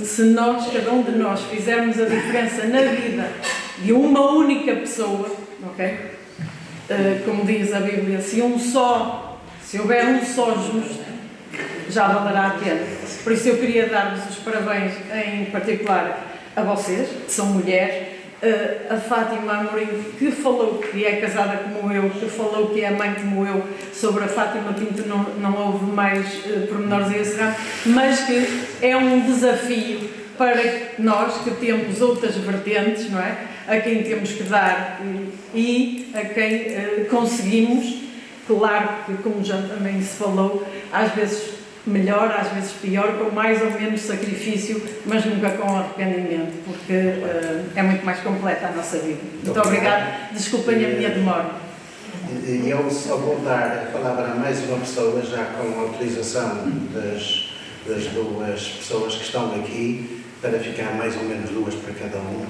se nós, cada um de nós, fizermos a diferença na vida de uma única pessoa, ok? Como diz a Bíblia, se houver um só justo, já valerá a pena. Por isso eu queria dar-vos os parabéns, em particular a vocês, que são mulheres, a Fátima Amorim, que falou que é casada como eu, que falou que é mãe como eu. Sobre a Fátima Pinto não houve mais pormenores a encerrar, mas que é um desafio para nós que temos outras vertentes, não é? A quem temos que dar e a quem conseguimos, claro que, como já também se falou, às vezes melhor, às vezes pior, com mais ou menos sacrifício, mas nunca com arrependimento, porque é muito mais completa a nossa vida. Muito obrigada. Desculpem a minha demora. E eu só vou dar a palavra a mais uma pessoa, já com a autorização das 2 pessoas que estão aqui, para ficar mais ou menos 2 para cada um.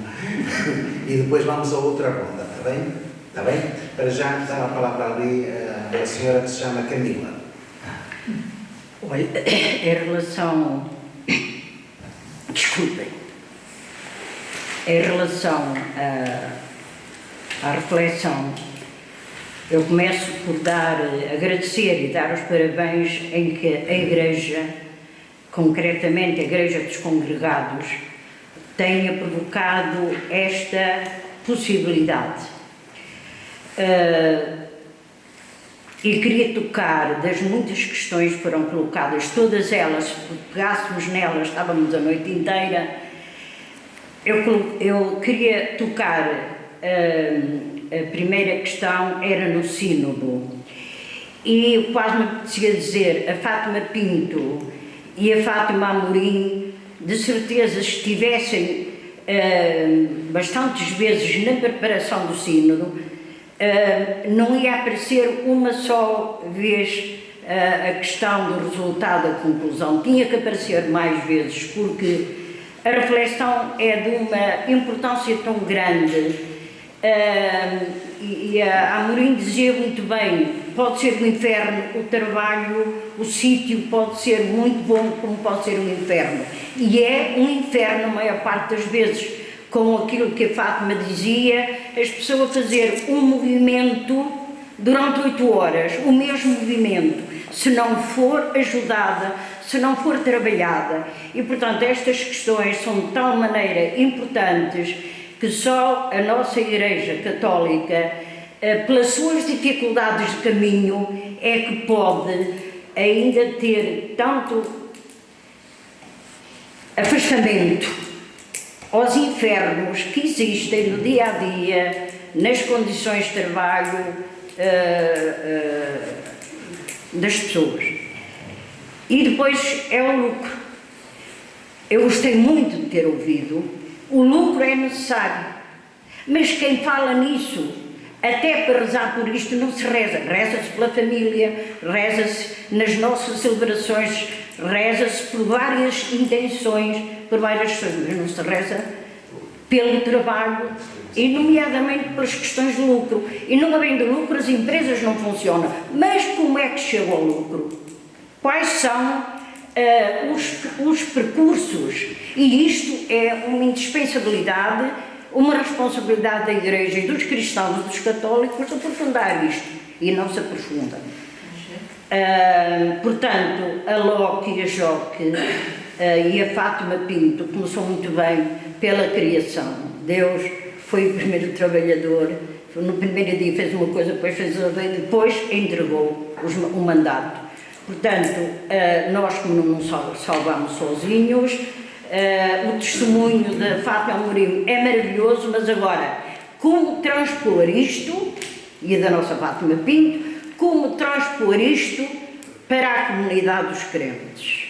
E depois vamos a outra ronda, está bem? Está bem? Para já dar a palavra ali a senhora que se chama Camila. Olha, em relação... Desculpem. Em relação à reflexão, eu começo por agradecer e dar os parabéns em que a Igreja, concretamente a Igreja dos Congregados, tenha provocado esta possibilidade. E queria tocar das muitas questões que foram colocadas, todas elas, se pegássemos nelas, estávamos a noite inteira. Eu queria tocar, a primeira questão era no sínodo, e quase me apetecia dizer, a Fátima Pinto e a Fátima Amorim, de certeza, se estivessem bastantes vezes na preparação do sínodo, não ia aparecer uma só vez a questão do resultado, a conclusão. Tinha que aparecer mais vezes, porque a reflexão é de uma importância tão grande. E a Amorim dizia muito bem, pode ser um inferno o trabalho, o sítio pode ser muito bom, como pode ser um inferno. E é um inferno a maior parte das vezes, com aquilo que a Fátima dizia, as pessoas fazer um movimento durante 8 horas, o mesmo movimento, se não for ajudada, se não for trabalhada. E, portanto, estas questões são de tal maneira importantes que só a nossa Igreja Católica, pelas suas dificuldades de caminho, é que pode ainda ter tanto afastamento aos infernos que existem no dia a dia, nas condições de trabalho das pessoas. E depois é o lucro. Eu gostei muito de ter ouvido. O lucro é necessário, mas quem fala nisso, até para rezar por isto, não se reza. Reza-se pela família, reza-se nas nossas celebrações, reza-se por várias intenções, por várias coisas, mas não se reza pelo trabalho e, nomeadamente, pelas questões de lucro. E não havendo lucro, as empresas não funcionam. Mas como é que chega ao lucro? Quais são os percursos? E isto é uma indispensabilidade, uma responsabilidade da Igreja e dos cristãos e dos católicos de aprofundar isto. E não se aprofunda. Portanto, a Loki e a Joque e a Fátima Pinto começou muito bem pela criação. Deus foi o primeiro trabalhador, no primeiro dia fez uma coisa, depois fez outra, depois entregou o mandato. Portanto, nós como não salvamos sozinhos, o testemunho da Fátima Amorim é maravilhoso, mas agora, como transpor isto, e da nossa Fátima Pinto, como transpor isto para a comunidade dos crentes?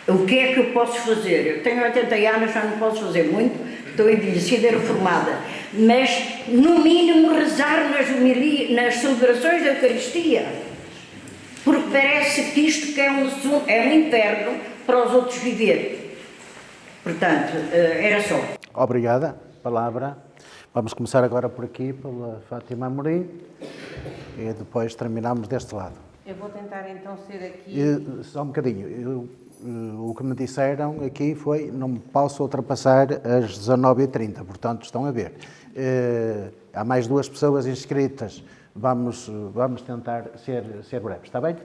O que é que eu posso fazer? Eu tenho 80 anos, já não posso fazer muito, estou envelhecida e reformada, mas no mínimo rezar nas celebrações da Eucaristia, porque parece que isto que é um inferno para os outros viver. Portanto, era só. Obrigada. Palavra. Vamos começar agora por aqui, pela Fátima Amorim, e depois terminamos deste lado. Eu vou tentar então ser aqui... Só um bocadinho. O que me disseram aqui foi não posso ultrapassar as 19h30, portanto estão a ver. Há mais 2 pessoas inscritas. Vamos tentar ser breves, está bem?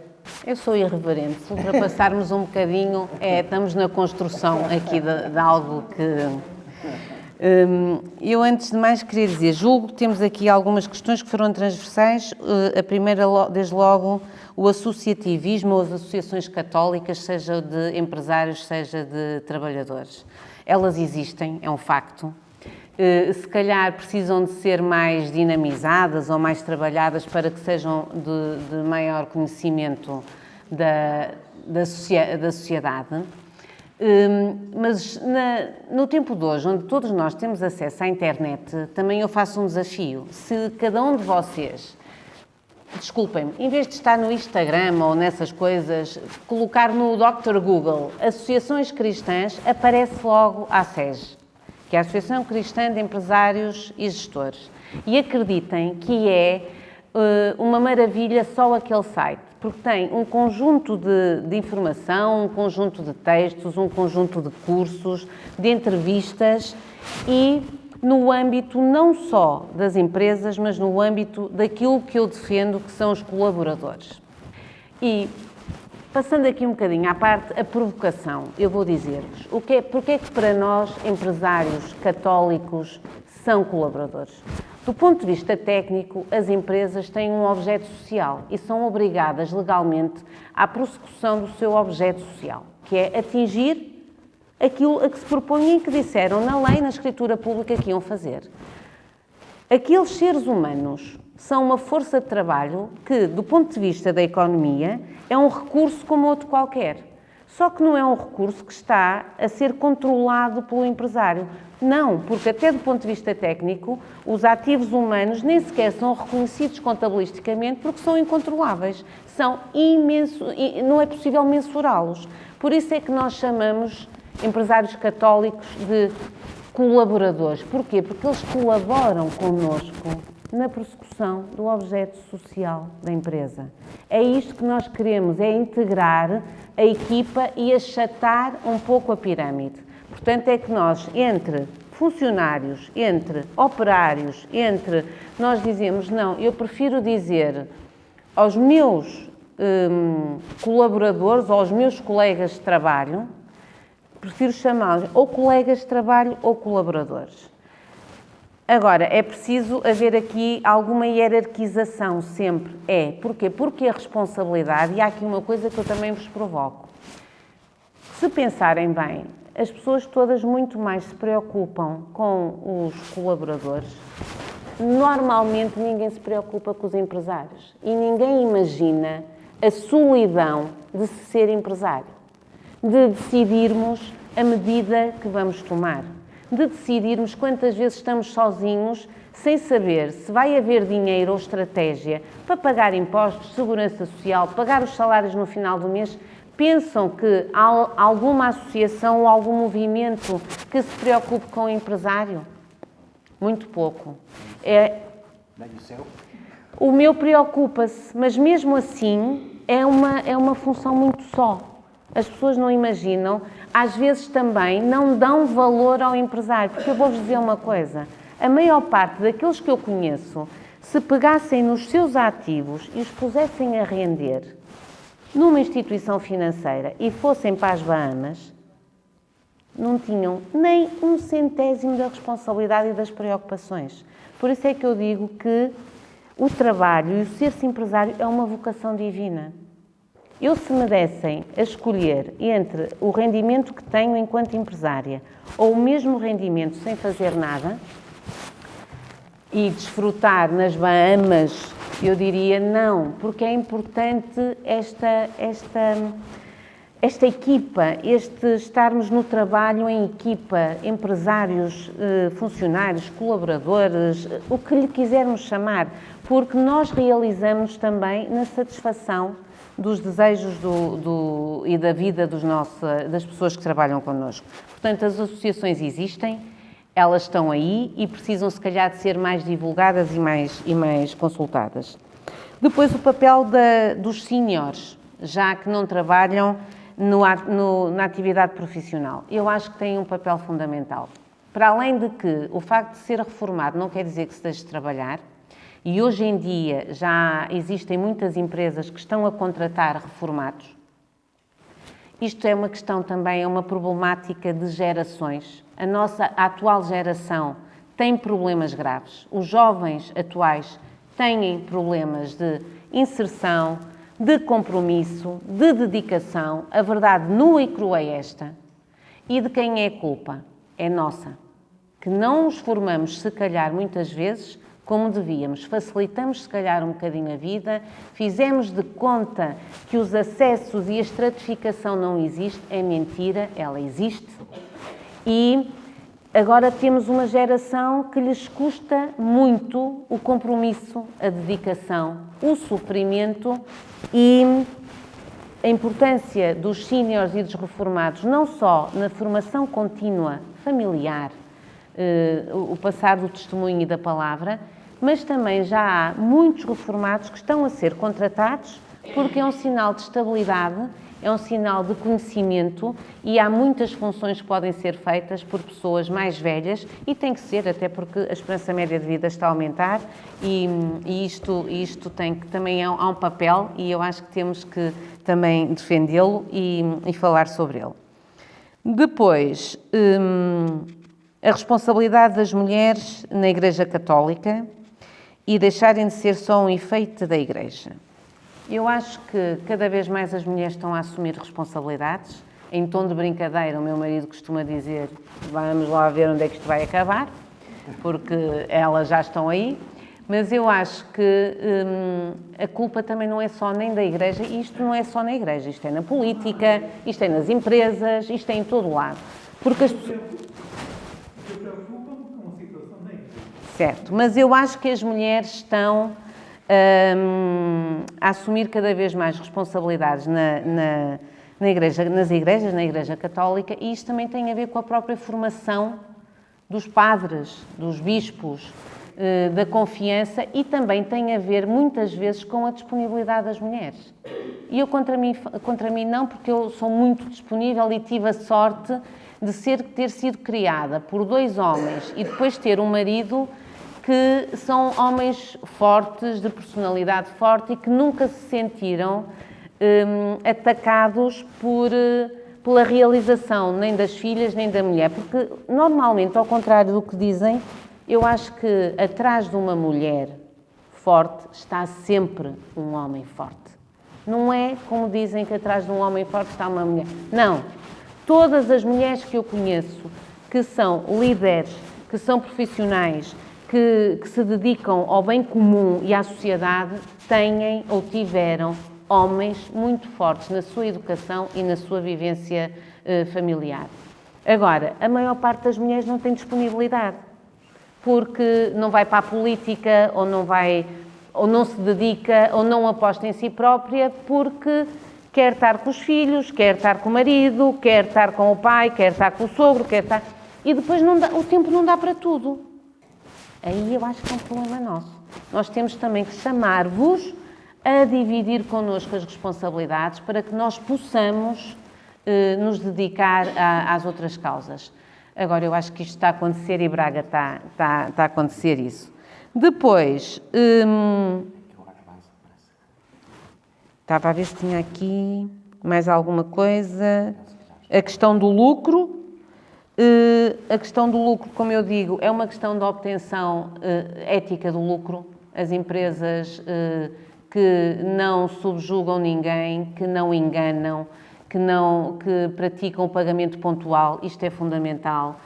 Eu sou irreverente. Se ultrapassarmos um bocadinho, estamos na construção aqui de algo que... Eu, antes de mais, queria dizer, julgo que temos aqui algumas questões que foram transversais. A primeira, desde logo, o associativismo ou as associações católicas, seja de empresários, seja de trabalhadores. Elas existem, é um facto. Se calhar precisam de ser mais dinamizadas ou mais trabalhadas para que sejam de maior conhecimento da sociedade. Mas no tempo de hoje, onde todos nós temos acesso à internet, também eu faço um desafio. Se cada um de vocês, desculpem-me, em vez de estar no Instagram ou nessas coisas, colocar no Dr. Google Associações Cristãs, aparece logo a ACEG, que é a Associação Cristã de Empresários e Gestores. E acreditem que é uma maravilha só aquele site, porque tem um conjunto de informação, um conjunto de textos, um conjunto de cursos, de entrevistas e no âmbito não só das empresas, mas no âmbito daquilo que eu defendo, que são os colaboradores. E, passando aqui um bocadinho à parte, a provocação, eu vou dizer-vos, porque é que para nós, empresários católicos, são colaboradores? Do ponto de vista técnico, as empresas têm um objeto social e são obrigadas legalmente à prossecução do seu objeto social, que é atingir aquilo a que se propõem e que disseram na lei, na escritura pública que iam fazer. Aqueles seres humanos são uma força de trabalho que, do ponto de vista da economia, é um recurso como outro qualquer. Só que não é um recurso que está a ser controlado pelo empresário. Não, porque até do ponto de vista técnico, os ativos humanos nem sequer são reconhecidos contabilisticamente porque são incontroláveis. Não é possível mensurá-los. Por isso é que nós chamamos empresários católicos de colaboradores. Porquê? Porque eles colaboram connosco na prossecução do objeto social da empresa. É isto que nós queremos, é integrar a equipa e achatar um pouco a pirâmide. Portanto, é que nós, entre funcionários, entre operários, nós dizemos, não, eu prefiro dizer aos meus colaboradores ou aos meus colegas de trabalho, prefiro chamá-los ou colegas de trabalho ou colaboradores. Agora, é preciso haver aqui alguma hierarquização sempre. Porquê? Porque a responsabilidade, e há aqui uma coisa que eu também vos provoco. Se pensarem bem, as pessoas todas muito mais se preocupam com os colaboradores. Normalmente ninguém se preocupa com os empresários. E ninguém imagina a solidão de se ser empresário. De decidirmos a medida que vamos tomar. De decidirmos quantas vezes estamos sozinhos, sem saber se vai haver dinheiro ou estratégia para pagar impostos, segurança social, pagar os salários no final do mês. Pensam que há alguma associação ou algum movimento que se preocupe com o empresário? Muito pouco. O meu preocupa-se, mas mesmo assim é uma função muito só. As pessoas não imaginam, às vezes também não dão valor ao empresário, porque eu vou-vos dizer uma coisa, a maior parte daqueles que eu conheço se pegassem nos seus ativos e os pusessem a render numa instituição financeira e fossem para as Bahamas, não tinham nem um centésimo da responsabilidade e das preocupações. Por isso é que eu digo que o trabalho e o ser-se empresário é uma vocação divina. Eu, se me dessem a escolher entre o rendimento que tenho enquanto empresária ou o mesmo rendimento sem fazer nada e desfrutar nas Bahamas, eu diria não, porque é importante esta equipa, estarmos no trabalho em equipa, empresários, funcionários, colaboradores, o que lhe quisermos chamar, porque nós realizamos também na satisfação dos desejos e da vida das pessoas que trabalham connosco. Portanto, as associações existem, elas estão aí e precisam, se calhar, de ser mais divulgadas e mais consultadas. Depois, o papel dos séniores, já que não trabalham na atividade profissional. Eu acho que têm um papel fundamental. Para além de que o facto de ser reformado não quer dizer que se deixe de trabalhar, e hoje em dia já existem muitas empresas que estão a contratar reformados. Isto é uma questão também, é uma problemática de gerações. A nossa atual geração tem problemas graves. Os jovens atuais têm problemas de inserção, de compromisso, de dedicação. A verdade nua e crua é esta. E de quem é a culpa? É nossa. Que não os formamos, se calhar, muitas vezes, como devíamos. Facilitamos, se calhar, um bocadinho a vida, fizemos de conta que os acessos e a estratificação não existem. É mentira, ela existe. E agora temos uma geração que lhes custa muito o compromisso, a dedicação, o sofrimento e a importância dos séniores e dos reformados, não só na formação contínua familiar, o passar do testemunho e da palavra, mas também já há muitos reformados que estão a ser contratados porque é um sinal de estabilidade, é um sinal de conhecimento e há muitas funções que podem ser feitas por pessoas mais velhas e tem que ser, até porque a esperança média de vida está a aumentar e isto tem que também há um papel e eu acho que temos que também defendê-lo e falar sobre ele. Depois, a responsabilidade das mulheres na Igreja Católica e deixarem de ser só um efeito da Igreja. Eu acho que cada vez mais as mulheres estão a assumir responsabilidades. Em tom de brincadeira, o meu marido costuma dizer: vamos lá ver onde é que isto vai acabar, porque elas já estão aí. Mas eu acho que a culpa também não é só nem da Igreja, e isto não é só na Igreja, isto é na política, isto é nas empresas, isto é em todo o lado. Porque as pessoas... Certo, mas eu acho que as mulheres estão a assumir cada vez mais responsabilidades nas igrejas, na Igreja Católica, e isto também tem a ver com a própria formação dos padres, dos bispos, da confiança, e também tem a ver muitas vezes com a disponibilidade das mulheres. E eu contra mim não, porque eu sou muito disponível e tive a sorte de ter sido criada por 2 homens e depois ter um marido que são homens fortes, de personalidade forte e que nunca se sentiram atacados pela realização nem das filhas nem da mulher. Porque, normalmente, ao contrário do que dizem, eu acho que atrás de uma mulher forte está sempre um homem forte. Não é como dizem que atrás de um homem forte está uma mulher. Não. Todas as mulheres que eu conheço, que são líderes, que são profissionais, que se dedicam ao bem comum e à sociedade, têm ou tiveram homens muito fortes na sua educação e na sua vivência familiar. Agora, a maior parte das mulheres não tem disponibilidade, porque não vai para a política, ou não se dedica, ou não aposta em si própria, porque quer estar com os filhos, quer estar com o marido, quer estar com o pai, quer estar com o sogro, e depois o tempo não dá para tudo. Aí eu acho que é um problema nosso. Nós temos também que chamar-vos a dividir connosco as responsabilidades para que nós possamos nos dedicar às outras causas. Agora, eu acho que isto está a acontecer e Braga está a acontecer isso. Depois, estava a ver se tinha aqui mais alguma coisa. A questão do lucro. A questão do lucro, como eu digo, é uma questão de obtenção ética do lucro. As empresas que não subjugam ninguém, que não enganam, que praticam o pagamento pontual, isto é fundamental,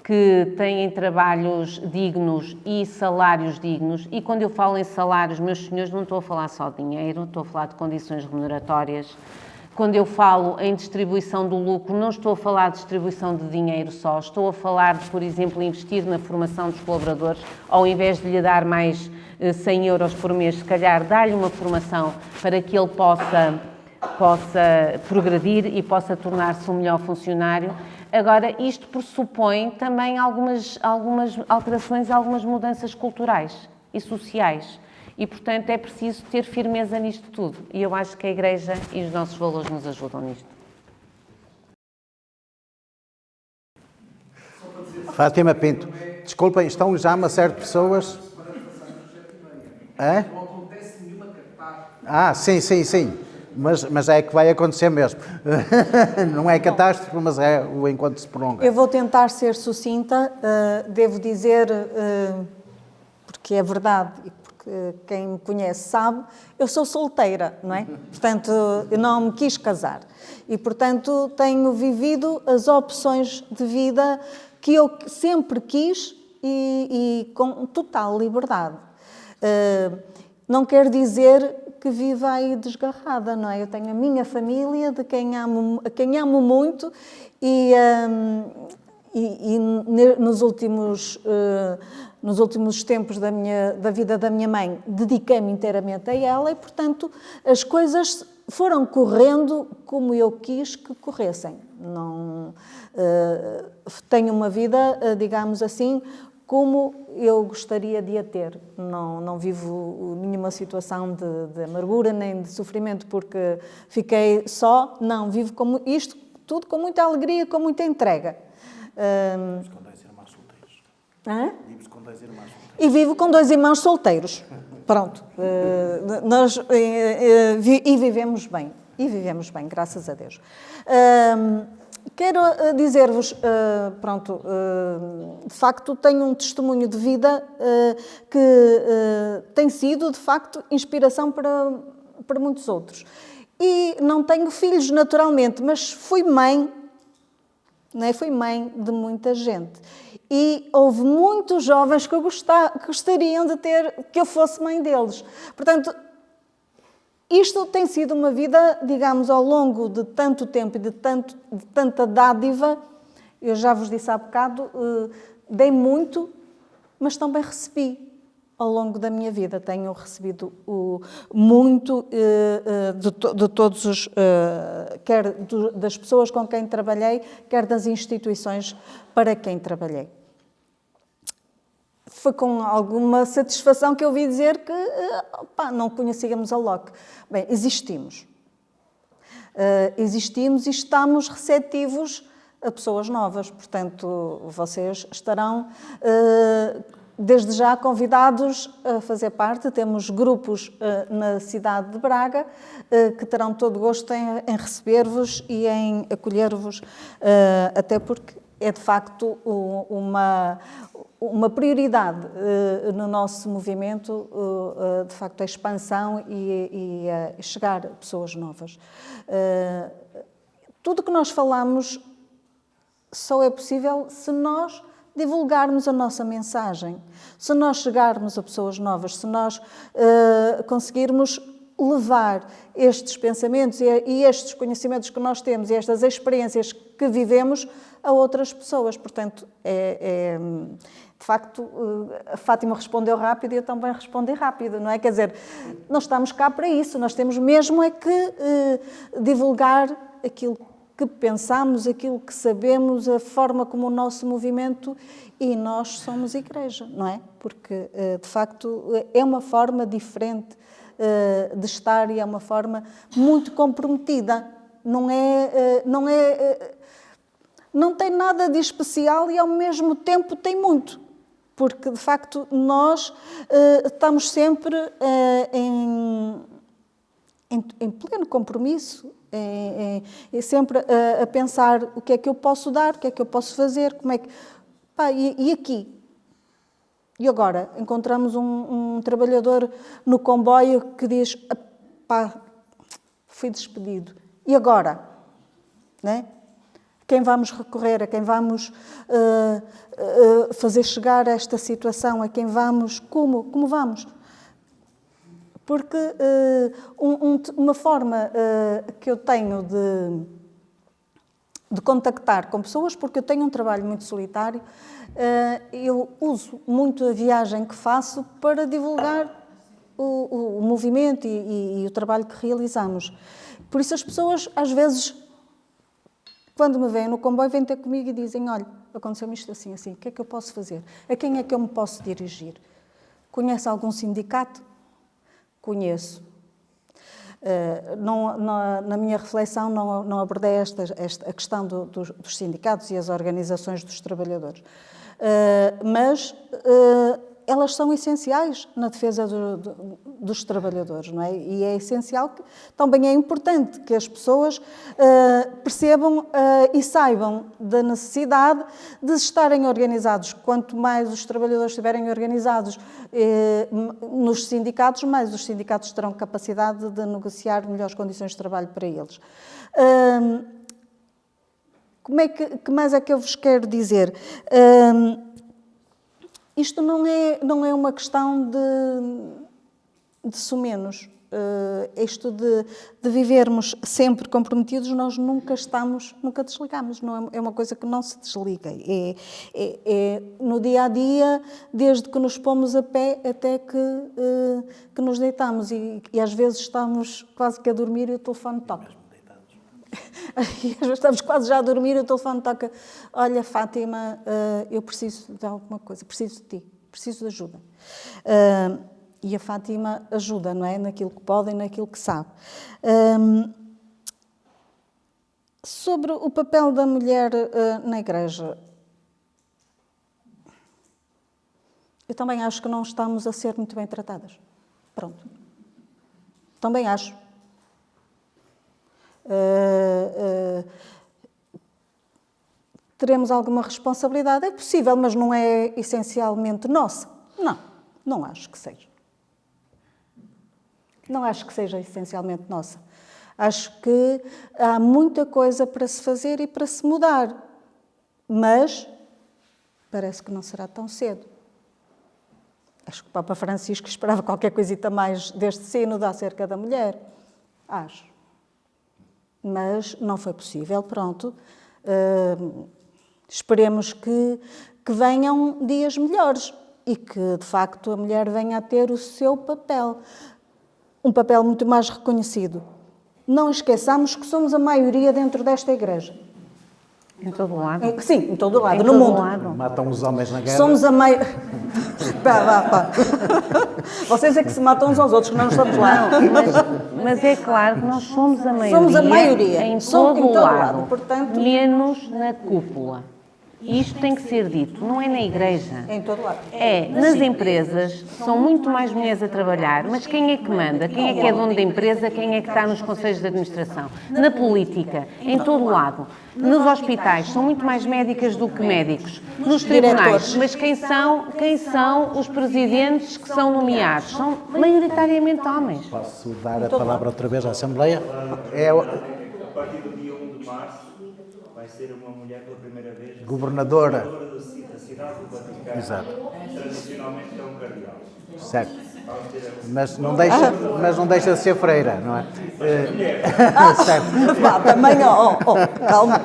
que têm trabalhos dignos e salários dignos. E quando eu falo em salários, meus senhores, não estou a falar só de dinheiro, estou a falar de condições remuneratórias. Quando eu falo em distribuição do lucro, não estou a falar de distribuição de dinheiro só, estou a falar de, por exemplo, investir na formação dos colaboradores, ao invés de lhe dar mais 100 euros por mês, se calhar dar-lhe uma formação para que ele possa progredir e possa tornar-se um melhor funcionário. Agora, isto pressupõe também algumas alterações, algumas mudanças culturais e sociais. E, portanto, é preciso ter firmeza nisto tudo. E eu acho que a Igreja e os nossos valores nos ajudam nisto. Fátima Pinto, desculpem, estão já uma série de pessoas... Não acontece nenhuma catástrofe. Sim. Mas é que vai acontecer mesmo. Não é catástrofe, mas é o enquanto se prolonga. Eu vou tentar ser sucinta. Devo dizer, porque é verdade, e porque quem me conhece sabe, eu sou solteira, não é? Portanto, eu não me quis casar. E, portanto, tenho vivido as opções de vida que eu sempre quis e com total liberdade. Não quer dizer que viva aí desgarrada, não é? Eu tenho a minha família, a quem amo muito, e nos últimos tempos da vida da minha mãe, dediquei-me inteiramente a ela e, portanto, as coisas foram correndo como eu quis que corressem. Não, tenho uma vida, digamos assim, como eu gostaria de a ter. Não vivo nenhuma situação de amargura nem de sofrimento porque fiquei só. Não, vivo como isto tudo com muita alegria, com muita entrega. Vives com 2 irmãos solteiros. Vives com 2 irmãos solteiros. E vivo com 2 irmãos solteiros. Pronto. E vivemos bem. E vivemos bem, graças a Deus. Quero dizer-vos, de facto, tenho um testemunho de vida que tem sido, de facto, inspiração para muitos outros. E não tenho filhos, naturalmente, mas fui mãe, não é? Fui mãe de muita gente. E houve muitos jovens que gostariam de ter, que eu fosse mãe deles. Portanto, isto tem sido uma vida, digamos, ao longo de tanto tempo e de tanta dádiva. Eu já vos disse há bocado, dei muito, mas também recebi ao longo da minha vida. Tenho recebido muito de todos os, quer das pessoas com quem trabalhei, quer das instituições para quem trabalhei. Foi com alguma satisfação que eu ouvi dizer que não conhecíamos a LOC. Bem, existimos. Existimos e estamos receptivos a pessoas novas. Portanto, vocês estarão, desde já, convidados a fazer parte. Temos grupos na cidade de Braga que terão todo o gosto em receber-vos e em acolher-vos, até porque é, de facto, uma prioridade no nosso movimento, de facto, a expansão e a chegar a pessoas novas. Tudo o que nós falamos só é possível se nós divulgarmos a nossa mensagem, se nós chegarmos a pessoas novas, se nós conseguirmos levar estes pensamentos e estes conhecimentos que nós temos e estas experiências que vivemos a outras pessoas. Portanto, de facto, a Fátima respondeu rápido e eu também respondi rápido, não é? Quer dizer, nós estamos cá para isso, nós temos mesmo é que divulgar aquilo que pensamos, aquilo que sabemos, a forma como o nosso movimento, e nós somos igreja, não é? Porque, de facto, é uma forma diferente de estar e é uma forma muito comprometida. Não tem nada de especial e, ao mesmo tempo, tem muito. Porque, de facto, nós estamos sempre em pleno compromisso, sempre a pensar o que é que eu posso dar, o que é que eu posso fazer, como é que... Pá, e aqui? E agora? Encontramos um trabalhador no comboio que diz, pá, fui despedido. E agora? Né? A quem vamos recorrer? A quem vamos fazer chegar a esta situação? A quem vamos... Como vamos? Porque uma forma que eu tenho de contactar com pessoas, porque eu tenho um trabalho muito solitário, eu uso muito a viagem que faço para divulgar o movimento e o trabalho que realizamos. Por isso as pessoas, às vezes, quando me veem no comboio, vêm ter comigo e dizem, olha, aconteceu-me isto assim, assim, o que é que eu posso fazer? A quem é que eu me posso dirigir? Conhece algum sindicato? Conheço. Na minha reflexão não abordei a questão dos sindicatos e as organizações dos trabalhadores, mas elas são essenciais na defesa dos trabalhadores, não é? E é essencial, também é importante que as pessoas percebam e saibam da necessidade de estarem organizados. Quanto mais os trabalhadores estiverem organizados nos sindicatos, mais os sindicatos terão capacidade de negociar melhores condições de trabalho para eles. Que mais é que eu vos quero dizer? Isto não é uma questão de sumenos. Isto de vivermos sempre comprometidos, nós nunca desligamos. Não é uma coisa que não se desliga. É no dia a dia, desde que nos pomos a pé até que nos deitamos. E às vezes estamos quase que a dormir e o telefone toca. E às vezes estamos quase já a dormir e o telefone toca. Olha, Fátima, eu preciso de alguma coisa, preciso de ti, preciso de ajuda. E a Fátima ajuda, não é? Naquilo que pode e naquilo que sabe. Sobre o papel da mulher na Igreja, eu também acho que não estamos a ser muito bem tratadas. Pronto. Também acho. Teremos alguma responsabilidade? É possível, mas não é essencialmente nossa. Não acho que seja. Não acho que seja essencialmente nossa. Acho que há muita coisa para se fazer e para se mudar, mas parece que não será tão cedo. Acho que o Papa Francisco esperava qualquer coisita mais deste sínodo acerca da mulher. Acho. Mas não foi possível, pronto. Esperemos que venham dias melhores e que, de facto, a mulher venha a ter o seu papel. Um papel muito mais reconhecido. Não esqueçamos que somos a maioria dentro desta Igreja. Em todo o lado? Sim, em todo o lado, em no todo mundo. Lado. Matam os homens na guerra. Somos a maioria... Pá. Vocês é que se matam uns aos outros, que não estamos lá. Mas é claro que nós somos a maioria, Somos a maioria. em todo o lado, portanto... menos na cúpula. Isto tem que ser dito, não é na Igreja. Em todo lado. É, nas empresas, são muito mais mulheres a trabalhar, mas quem é que manda? Quem é que é dono da empresa? Quem é que está nos conselhos de administração? Na política, em todo lado. Nos hospitais, são muito mais médicas do que médicos. Nos tribunais, mas quem são os presidentes que são nomeados? São maioritariamente homens. Posso dar a palavra outra vez à Assembleia? A partir do dia 1 de março vai ser uma mulher pela primeira vez Governadora. da cidade do Vaticano. Exato. Tradicionalmente é um cardeal. Certo. Mas não deixa de ser freira, não é? Certo. Também, calma.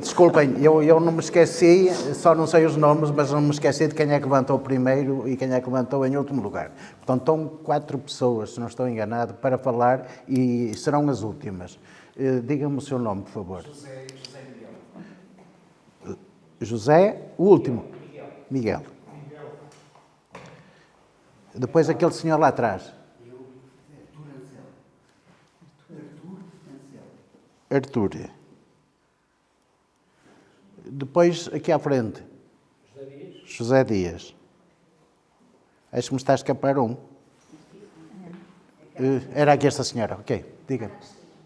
Desculpem, eu não me esqueci, só não sei os nomes, mas não me esqueci de quem é que levantou primeiro e quem é que levantou em último lugar. Portanto, estão 4 pessoas, se não estou enganado, para falar e serão as últimas. Diga-me o seu nome, por favor. José, o último. Miguel. Depois aquele senhor lá atrás. Artur. Depois, aqui à frente. José Dias. Acho que me está a escapar um. Era aqui esta senhora, ok, diga.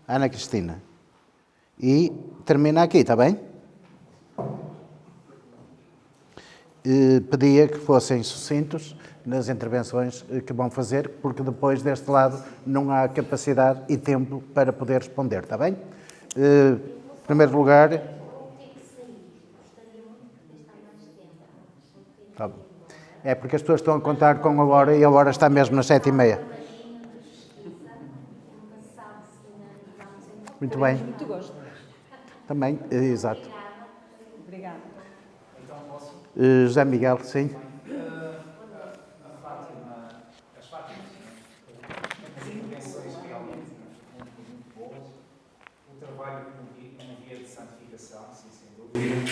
Ana Cristina. E termina aqui, está bem? Pedia que fossem sucintos nas intervenções que vão fazer, porque depois deste lado não há capacidade e tempo para poder responder, está bem? Em primeiro lugar... Tá bom. É porque as pessoas estão a contar com a hora e a hora está mesmo nas 7h30. Muito bem. Muito gosto. Também, exato. Obrigada. José Miguel, sim. As Fátimas, as intervenções realmente muito boas, o trabalho como via de santificação, sim, sem dúvida.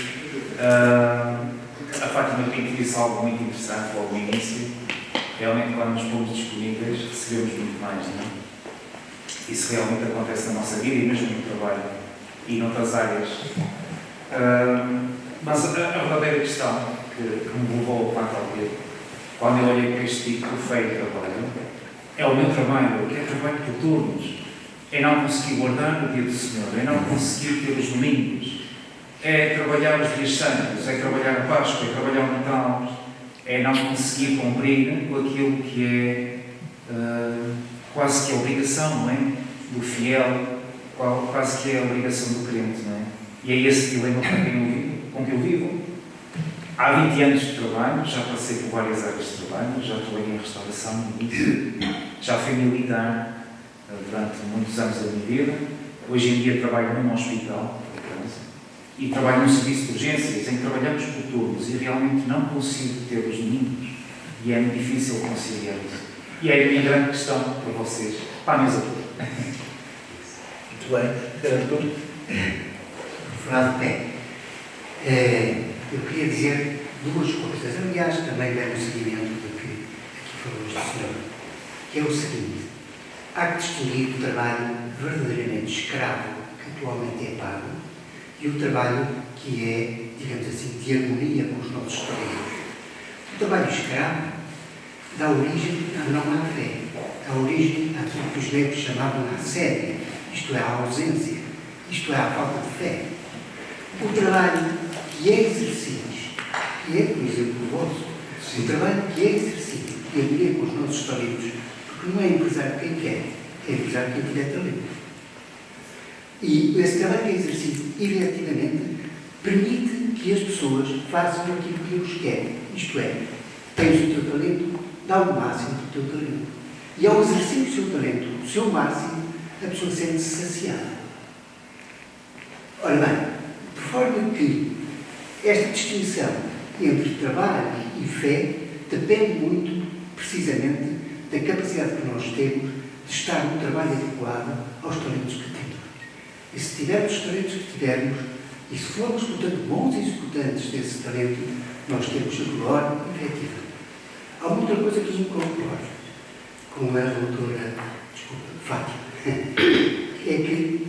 A Fátima Pinto disse algo muito interessante logo no início. Realmente, quando nos pomos disponíveis, recebemos muito mais, não é? Isso realmente acontece na nossa vida e mesmo no trabalho e noutras áreas. Mas a verdadeira questão que me levou ao plantel dele, quando eu olhei para este tipo de feio de trabalho, é o meu trabalho, que é trabalho por turnos. É não conseguir guardar o dia do Senhor, é não conseguir ter os domingos, é trabalhar os dias santos, é trabalhar a Páscoa, é trabalhar o Natal, é não conseguir cumprir com aquilo que é quase que a obrigação, não é? Do fiel, quase que é a obrigação do crente, não é? E é esse dilema com que eu vivo. Há 20 anos de trabalho, já passei por várias áreas de trabalho, já trabalhei em restauração no início, já fui militar durante muitos anos da minha vida. Hoje em dia trabalho num hospital, por acaso, e trabalho num serviço de urgências, em que trabalhamos por turnos e realmente não consigo ter os domingos. E é muito difícil conciliar isso. E é a minha grande questão para vocês. Para a mesa toda. Muito bem. Diretor? Fernando Pé. Eu queria dizer duas coisas. Aliás, também dando seguimento do que aqui falou este senhor. Que é o seguinte. Há que distinguir o trabalho verdadeiramente escravo, que atualmente é pago, e o trabalho que é, digamos assim, de harmonia com os nossos trabalhadores. O trabalho escravo dá origem à não má fé, dá origem àquilo que os gregos chamavam a assédio, isto é, à ausência, isto é, à falta de fé. O trabalho que é exercido, que é, por exemplo, o vosso, o trabalho que é exercido e harmonia com os nossos talentos, porque não é empresário quem quer, é empresário quem tiver talento. E esse trabalho que é exercido, efetivamente, permite que as pessoas façam aquilo que eles querem, isto é, tens o teu talento, dá o máximo do teu talento. E ao exercer o seu talento, o seu máximo, a pessoa sente-se saciada. Ora bem, de forma que esta distinção entre trabalho e fé depende muito, precisamente, da capacidade que nós temos de estar no trabalho adequado aos talentos que temos. E se tivermos os talentos que tivermos, e se formos, portanto, bons executantes desse talento, nós temos a glória efetiva. Há uma outra coisa que eu me concordo com a doutora, Fátima, é que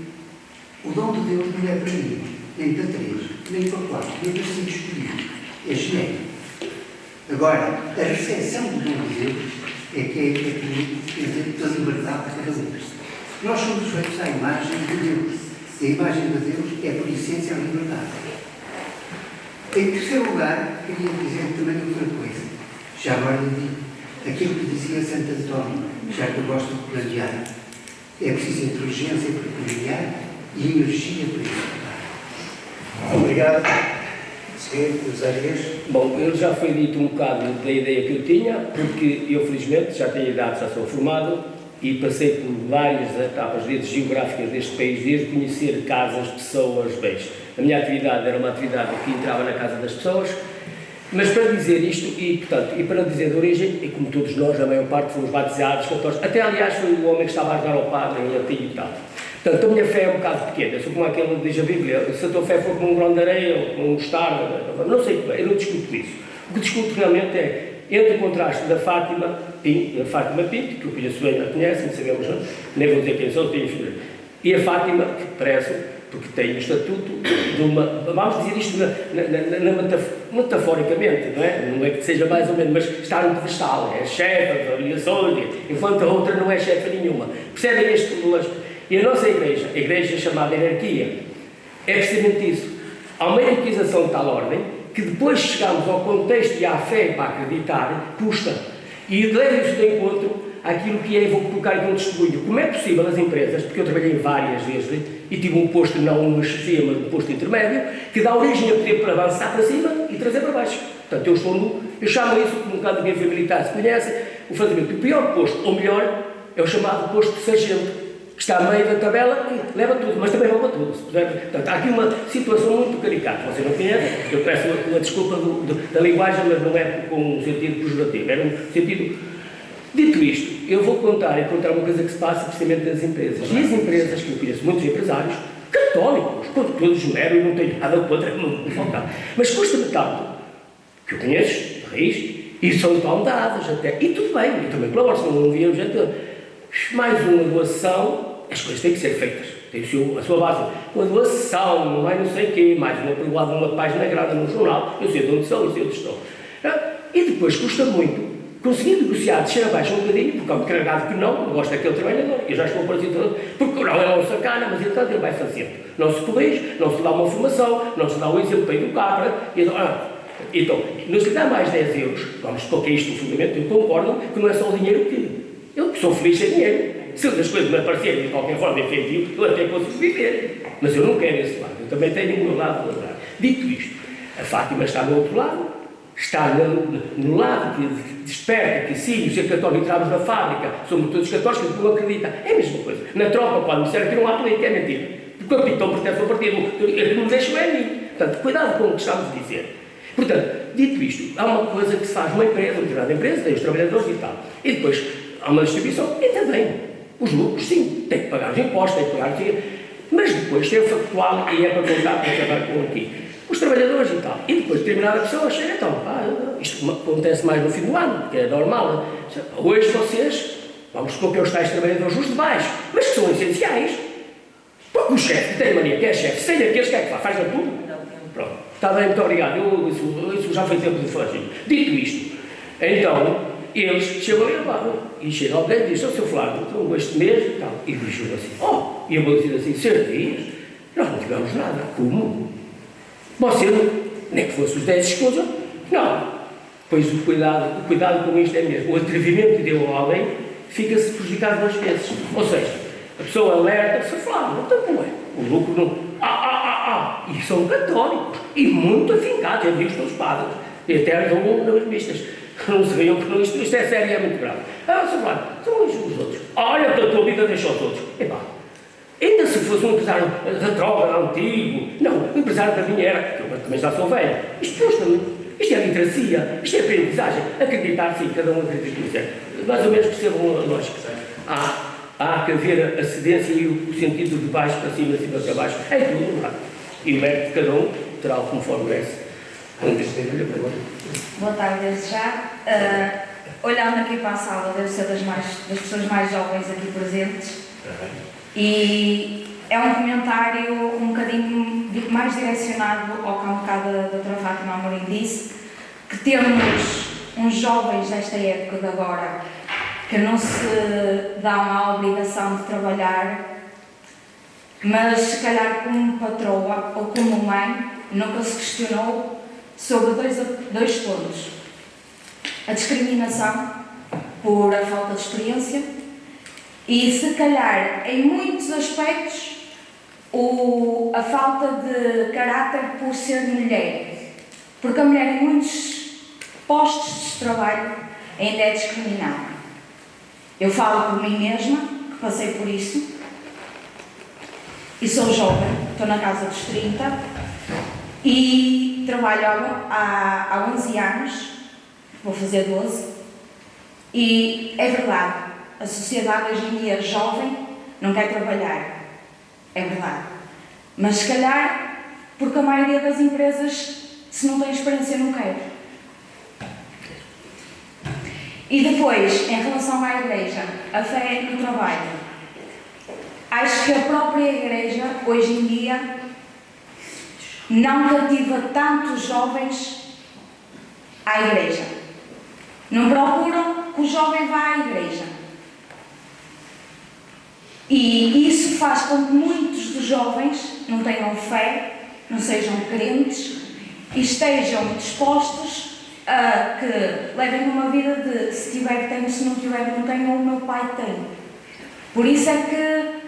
o dom de Deus não é para mim, nem para 3, nem para 4, nem para 5 escolhidos. É genérico. Agora, a recepção do dom de Deus é que é efetivamente da liberdade de cada um. Nós somos feitos à imagem de Deus. E a imagem de Deus é, por essência, a liberdade. Em terceiro lugar, queria dizer também outra coisa. Já agora lhe digo, aquilo que dizia Santo António, já que eu gosto de planear, é preciso inteligência para planear e energia para executar. Obrigado. Seguinte, José Dias. Bom, eu já foi dito um bocado da ideia que eu tinha, porque eu, felizmente, já tenho idade, já sou formado e passei por várias etapas geográficas deste país, desde conhecer casas, pessoas, bens. A minha atividade era uma atividade que entrava na casa das pessoas. Mas para dizer isto, e portanto, e para dizer de origem, e como todos nós, a maior parte fomos batizados, católicos, até aliás foi o homem que estava a ajudar ao padre em latim e tal. Portanto, a minha fé é um bocado pequena, eu sou como aquele que diz a Bíblia, se a tua fé for como um grão de areia, ou como um mostarda, não sei, eu não discuto isso. O que discuto realmente é, entre o contraste da Fátima Pinto, que eu conheço bem, a conhecem, sabemos, não? Nem vou dizer quem sou, tenho filho, e a Fátima, que prezo, porque tem o estatuto de uma, vamos dizer isto metaforicamente, não é? Não é que seja mais ou menos, mas está num pedestal, é chefe das obrigações, enquanto a outra não é chefe nenhuma. Percebem este lógico? E a nossa igreja, a igreja chamada hierarquia, é precisamente isso. Há uma hierarquização de tal ordem que depois chegamos ao contexto e à fé para acreditar, custa. E leva isso de encontro àquilo que é, vou colocar aqui um testemunho. Como é possível as empresas, porque eu trabalhei várias vezes e tive um posto, não uma chefia, mas um posto intermédio, que dá origem a poder para avançar para cima e trazer para baixo. Portanto, eu chamo isso, como um bocado de quem foi militar se conhece, o fazimento do pior posto, ou melhor, é o chamado posto de sargento, que está a meio da tabela, que leva tudo, mas também rouba tudo. Portanto, há aqui uma situação muito caricata. Você não conhece, eu peço uma desculpa da linguagem, mas não é com um sentido pejorativo, é um sentido... Dito isto, eu vou contar uma coisa que se passa precisamente nas empresas. E as empresas, que eu conheço muitos empresários, católicos, com todos genero, e não tenho nada contra, não faltar. Mas custa-me tanto, que eu conheço, de raiz, e são tão dadas até. E tudo bem, eu também colaboro, se não havia gente. Mais uma doação, as coisas têm que ser feitas, tem a sua base. Uma doação, não é não sei o quê, mais uma pergunta, uma página grada no jornal, eu sei de onde são e sei onde estão. E depois custa muito conseguir negociar, descer abaixo um bocadinho, porque há um carregado que não gosta daquele trabalhador, eu já estou a parecer todo, porque não é um sacana, mas entretanto ele vai fazendo. Não se corrige, não se dá uma formação, não se dá um exemplo para educar, então, não se lhe dá mais 10 euros, vamos colocar isto no fundamento, eu concordo que não é só o dinheiro que eu sou feliz sem dinheiro. Se as coisas me aparecerem de qualquer forma efetivo, eu até consigo viver. Mas eu não quero esse lado, eu também tenho o meu lado do lado. Dito isto, a Fátima está do outro lado, está no lado que desperta, que sim, o ser católico entramos na fábrica, somos todos católicos, que não acreditam. É a mesma coisa. Na tropa, quando me disseram que não há política, é mentira. O capitão pertence ao partido, ele não deixa é a mim. Portanto, cuidado com o que estamos a dizer. Portanto, dito isto, há uma coisa que se faz numa empresa, uma determinada empresa, tem os trabalhadores e tal. E depois há uma distribuição e também os lucros, sim, tem que pagar os impostos, tem que pagar o dinheiro. Mas depois tem o factual e é para contar para acabar com aqui. Os trabalhadores e tal. E depois determinada pessoa chega, então, isto acontece mais no fim do ano, que é normal. Hoje vocês, vamos colocar os tais trabalhadores os de baixo, mas que são essenciais. Porque o chefe tem mania que é chefe, sem aqueles que é que faz, faz tudo. Pronto, está bem, muito obrigado. Isso já foi tempo de fazer. Dito isto, então, eles chegam e chega alguém e diz, ó, seu Flávio, então este mês e tal. E diz assim, e eu vou dizer assim, 6 dias, nós não tivemos nada. Como? Você, nem que fosse os 10 escusas, não. Pois o cuidado com isto é mesmo. O atrevimento que deu ao alguém fica-se prejudicado 2 vezes. Ou seja, a pessoa alerta, seu Flávio, então como é? O lucro não... E são católicos, e muito afincados, amigos dos padres, e até dão nas vistas. Não se riam, porque isto é sério e é muito grave. Seu Flávio, são os outros. Olha, pela tua vida deixa os outros. Ainda se fosse um empresário da droga, antigo, não, o empresário para mim era, eu também já sou velho, isto é literacia, isto é aprendizagem, acreditar sim, cada um acredita no certo. Mais ou menos percebam a lógica. Há que haver a cedência e o sentido de baixo para cima, de cima para baixo, é tudo lá. E o mérito de cada um terá conforme merece. Boa tarde desde já. Olhando aqui para a sala, devo ser das pessoas mais jovens aqui presentes. E é um comentário um bocadinho mais direcionado ao que há um bocado da doutora Fátima Amorim disse, que temos uns jovens desta época de agora que não se dão à obrigação de trabalhar, mas se calhar como patroa ou como mãe nunca se questionou sobre dois pontos: a discriminação por a falta de experiência e, se calhar, em muitos aspectos, a falta de caráter por ser mulher, porque a mulher em muitos postos de trabalho ainda é discriminada. Eu falo por mim mesma, que passei por isso, e sou jovem, estou na casa dos 30 e trabalho há 11 anos, vou fazer 12, e é verdade, a sociedade hoje em dia jovem não quer trabalhar, é verdade, mas se calhar porque a maioria das empresas, se não tem experiência, não quer. E depois, em relação à igreja, a fé no trabalho, acho que a própria igreja hoje em dia não cativa tantos jovens à igreja. Não procuram que o jovem vá à igreja. E isso faz com que muitos dos jovens não tenham fé, não sejam crentes e estejam dispostos a que levem uma vida de se tiver tenho, se não tiver não tenho, o meu pai tem. Por isso é que,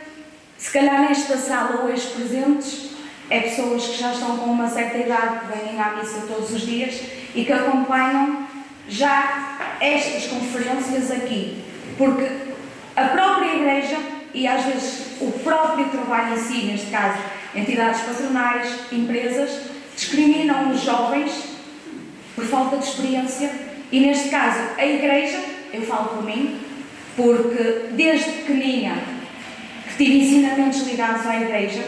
se calhar nesta sala hoje presentes, é pessoas que já estão com uma certa idade, que vêm à missa todos os dias e que acompanham já estas conferências aqui. Porque a própria igreja e às vezes o próprio trabalho em si, neste caso entidades patronais, empresas, discriminam os jovens por falta de experiência e neste caso a igreja, eu falo por mim, porque desde pequenina que tive ensinamentos ligados à igreja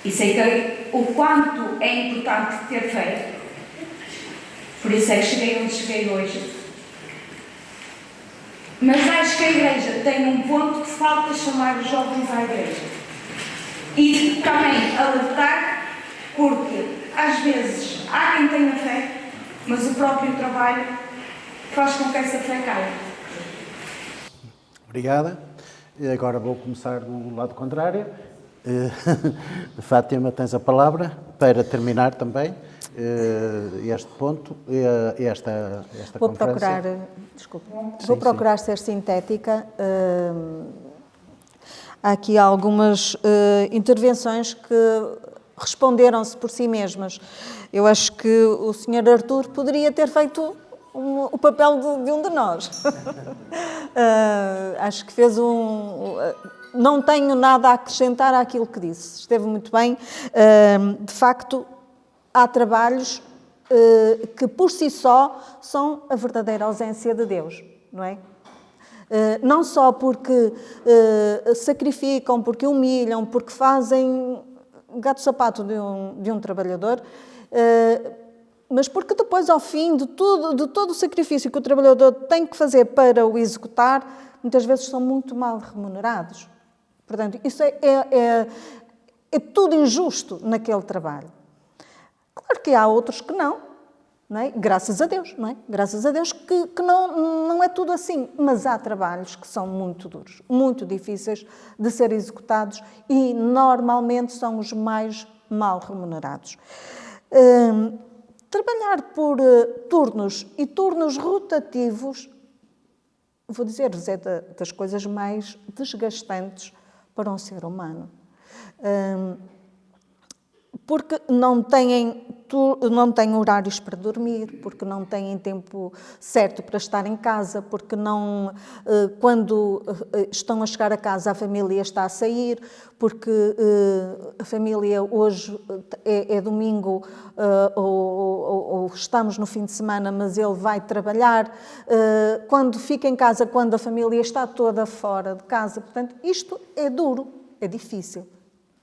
e sei que o quanto é importante ter fé, por isso é que cheguei onde cheguei hoje. Mas acho que a igreja tem um ponto que falta chamar os jovens à igreja. E também alertar, porque às vezes há quem tenha fé, mas o próprio trabalho faz com que essa fé caia. Obrigada. Agora vou começar do lado contrário. Fátima, tens a palavra para terminar também este ponto, esta vou conferência. Vou procurar ser sintética. Há aqui algumas intervenções que responderam-se por si mesmas. Eu acho que o Sr. Artur poderia ter feito o papel de um de nós. Acho que fez não tenho nada a acrescentar àquilo que disse. Esteve muito bem. De facto, há trabalhos que por si só são a verdadeira ausência de Deus, não é? Não só porque sacrificam, porque humilham, porque fazem gato-sapato de um trabalhador, mas porque depois, ao fim de todo o sacrifício que o trabalhador tem que fazer para o executar, muitas vezes são muito mal remunerados. Portanto, isso é tudo injusto naquele trabalho. Claro que há outros que não é? Graças a Deus, não é? Graças a Deus que não é tudo assim, mas há trabalhos que são muito duros, muito difíceis de ser executados e normalmente são os mais mal remunerados. Trabalhar por turnos e turnos rotativos, vou dizer-vos, é das coisas mais desgastantes para um ser humano. Porque não têm horários para dormir, porque não têm tempo certo para estar em casa, porque quando estão a chegar a casa a família está a sair, porque a família hoje é domingo ou estamos no fim de semana, mas ele vai trabalhar, quando fica em casa, quando a família está toda fora de casa. Portanto, isto é duro, é difícil.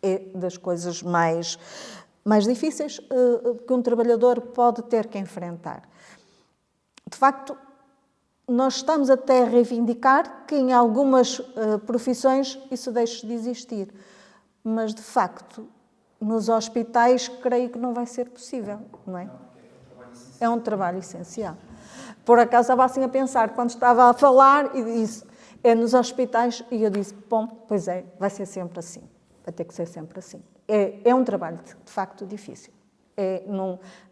É das coisas mais difíceis que um trabalhador pode ter que enfrentar. De facto, nós estamos até a reivindicar que em algumas profissões isso deixe de existir, mas de facto, nos hospitais, creio que não vai ser possível, não é? É um trabalho essencial. Por acaso estava assim a pensar, quando estava a falar e disse, nos hospitais, e eu disse, bom, pois é, vai ser sempre assim. Vai ter que ser sempre assim. É um trabalho, de facto, difícil.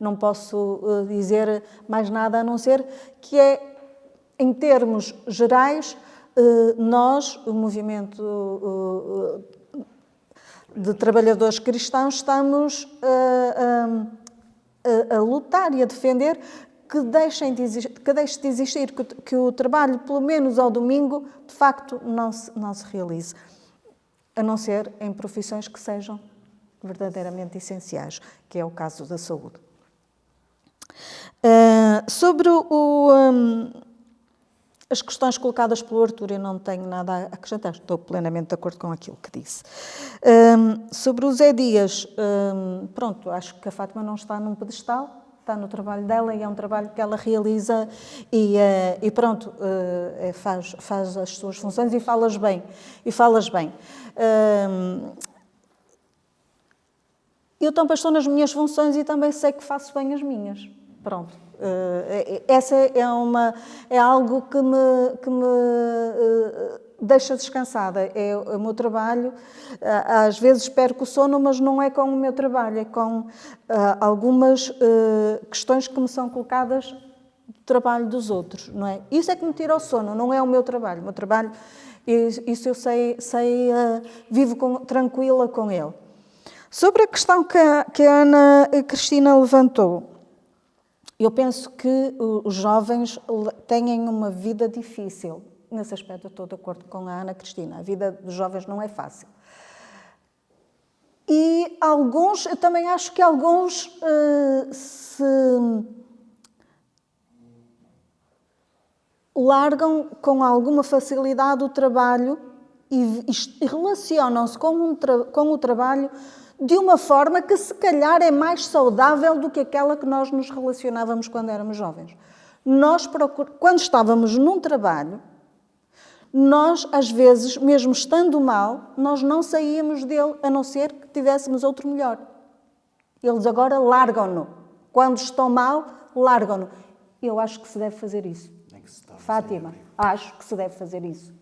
Não posso dizer mais nada a não ser que em termos gerais, nós, o movimento de trabalhadores cristãos, estamos a lutar e a defender que deixe de existir, que o trabalho, pelo menos ao domingo, de facto, não se realize. A não ser em profissões que sejam verdadeiramente essenciais, que é o caso da saúde. Sobre as questões colocadas pelo Artur, eu não tenho nada a acrescentar, estou plenamente de acordo com aquilo que disse. Sobre o Zé Dias, pronto, acho que a Fátima não está num pedestal, está no trabalho dela e é um trabalho que ela realiza e pronto, faz as suas funções e falas bem. Eu também estou nas minhas funções e também sei que faço bem as minhas. Pronto. Essa é algo que me deixa descansada. É o meu trabalho. Às vezes perco o sono, mas não é com o meu trabalho, é com algumas questões que me são colocadas do trabalho dos outros, não é? Isso é que me tira o sono, não é o meu trabalho. O meu trabalho, isso eu sei vivo tranquila com ele. Sobre a questão que a Ana Cristina levantou, eu penso que os jovens têm uma vida difícil. Nesse aspecto eu estou de acordo com a Ana Cristina. A vida dos jovens não é fácil. E eu também acho que alguns se largam com alguma facilidade o trabalho e relacionam-se com o trabalho de uma forma que se calhar é mais saudável do que aquela que nós nos relacionávamos quando éramos jovens. Quando estávamos num trabalho, nós, às vezes, mesmo estando mal, nós não saíamos dele, a não ser que tivéssemos outro melhor. Eles agora largam-no. Quando estão mal, largam-no. Eu acho que se deve fazer isso. Fátima, acho que se deve fazer isso.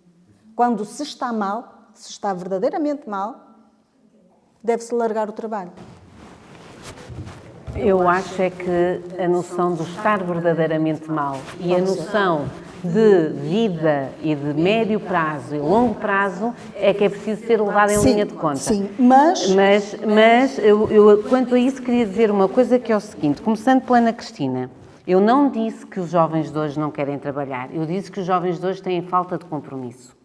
Quando se está mal, se está verdadeiramente mal, deve-se largar o trabalho. Eu acho é que a noção do estar verdadeiramente mal e a noção de vida e de médio prazo e longo prazo é que é preciso ser levada em linha de conta. Sim, mas eu quanto a isso queria dizer uma coisa que é o seguinte, começando pela Ana Cristina, eu não disse que os jovens de hoje não querem trabalhar, eu disse que os jovens de hoje têm falta de compromisso.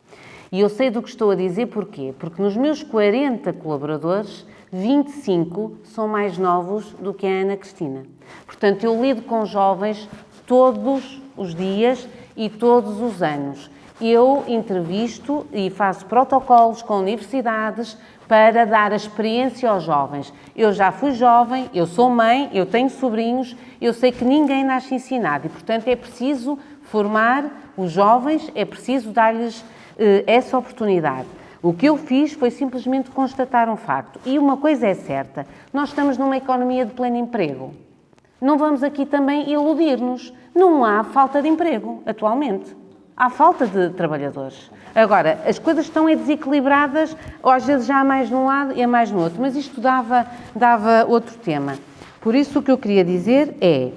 E eu sei do que estou a dizer porquê? Porque nos meus 40 colaboradores, 25 são mais novos do que a Ana Cristina. Portanto, eu lido com jovens todos os dias e todos os anos. Eu entrevisto e faço protocolos com universidades para dar a experiência aos jovens. Eu já fui jovem, eu sou mãe, eu tenho sobrinhos, eu sei que ninguém nasce ensinado e, portanto, é preciso formar os jovens, é preciso dar-lhes essa oportunidade. O que eu fiz foi simplesmente constatar um facto. E uma coisa é certa, nós estamos numa economia de pleno emprego. Não vamos aqui também iludir-nos. Não há falta de emprego atualmente. Há falta de trabalhadores. Agora, as coisas estão desequilibradas, ou às vezes já há mais num lado e há mais no outro, mas isto dava outro tema. Por isso o que eu queria dizer é,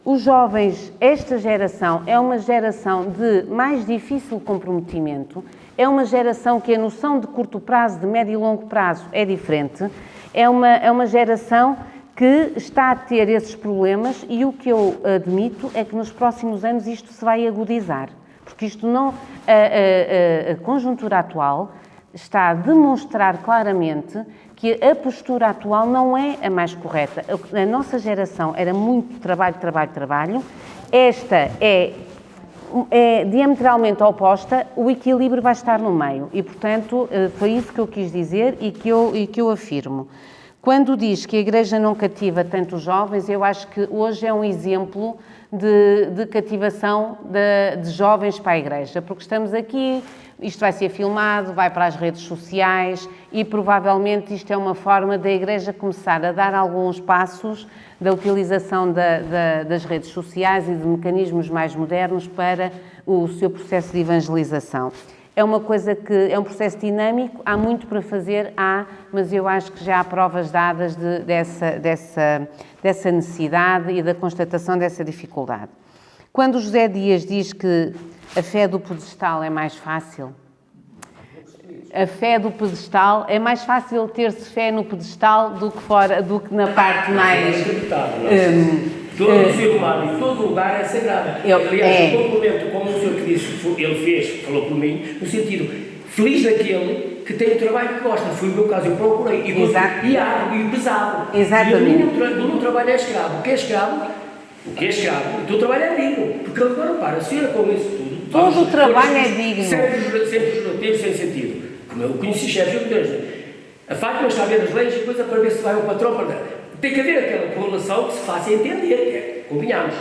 os jovens, esta geração é uma geração de mais difícil comprometimento, é uma geração que a noção de curto prazo, de médio e longo prazo é diferente, é uma geração que está a ter esses problemas e o que eu admito é que nos próximos anos isto se vai agudizar, porque isto não, a conjuntura atual está a demonstrar claramente que a postura atual não é a mais correta. A nossa geração era muito trabalho, trabalho, trabalho. Esta é diametralmente oposta, o equilíbrio vai estar no meio. E, portanto, foi isso que eu quis dizer e que eu afirmo. Quando diz que a Igreja não cativa tanto os jovens, eu acho que hoje é um exemplo de cativação de jovens para a Igreja, porque estamos aqui, isto vai ser filmado, vai para as redes sociais e provavelmente isto é uma forma da Igreja começar a dar alguns passos da utilização das redes sociais e de mecanismos mais modernos para o seu processo de evangelização. É uma coisa que é um processo dinâmico, há muito para fazer, mas eu acho que já há provas dadas dessa necessidade e da constatação dessa dificuldade. Quando o José Dias diz que a fé do pedestal é mais fácil, a fé do pedestal, é mais fácil ter-se fé no pedestal do que na parte mais... Todo ser humano, em todo lugar é sagrado. Aliás, eu complemento como o senhor que disse, ele falou por mim, no sentido, feliz daquele que tem o trabalho que gosta. Foi o meu caso, eu procurei. E pesado. Exatamente. E o meu trabalho é escravo. O que é escravo? O teu trabalho é digno. Porque agora, para, a senhora com isso tudo... Todo o trabalho é digno. Sempre sem sentido. Como eu conheci chefes de empresa. A Fátima está a ver as leis e depois para ver se vai o patrão para... tem que haver aquela correlação que se faça entender, que é, convenhamos.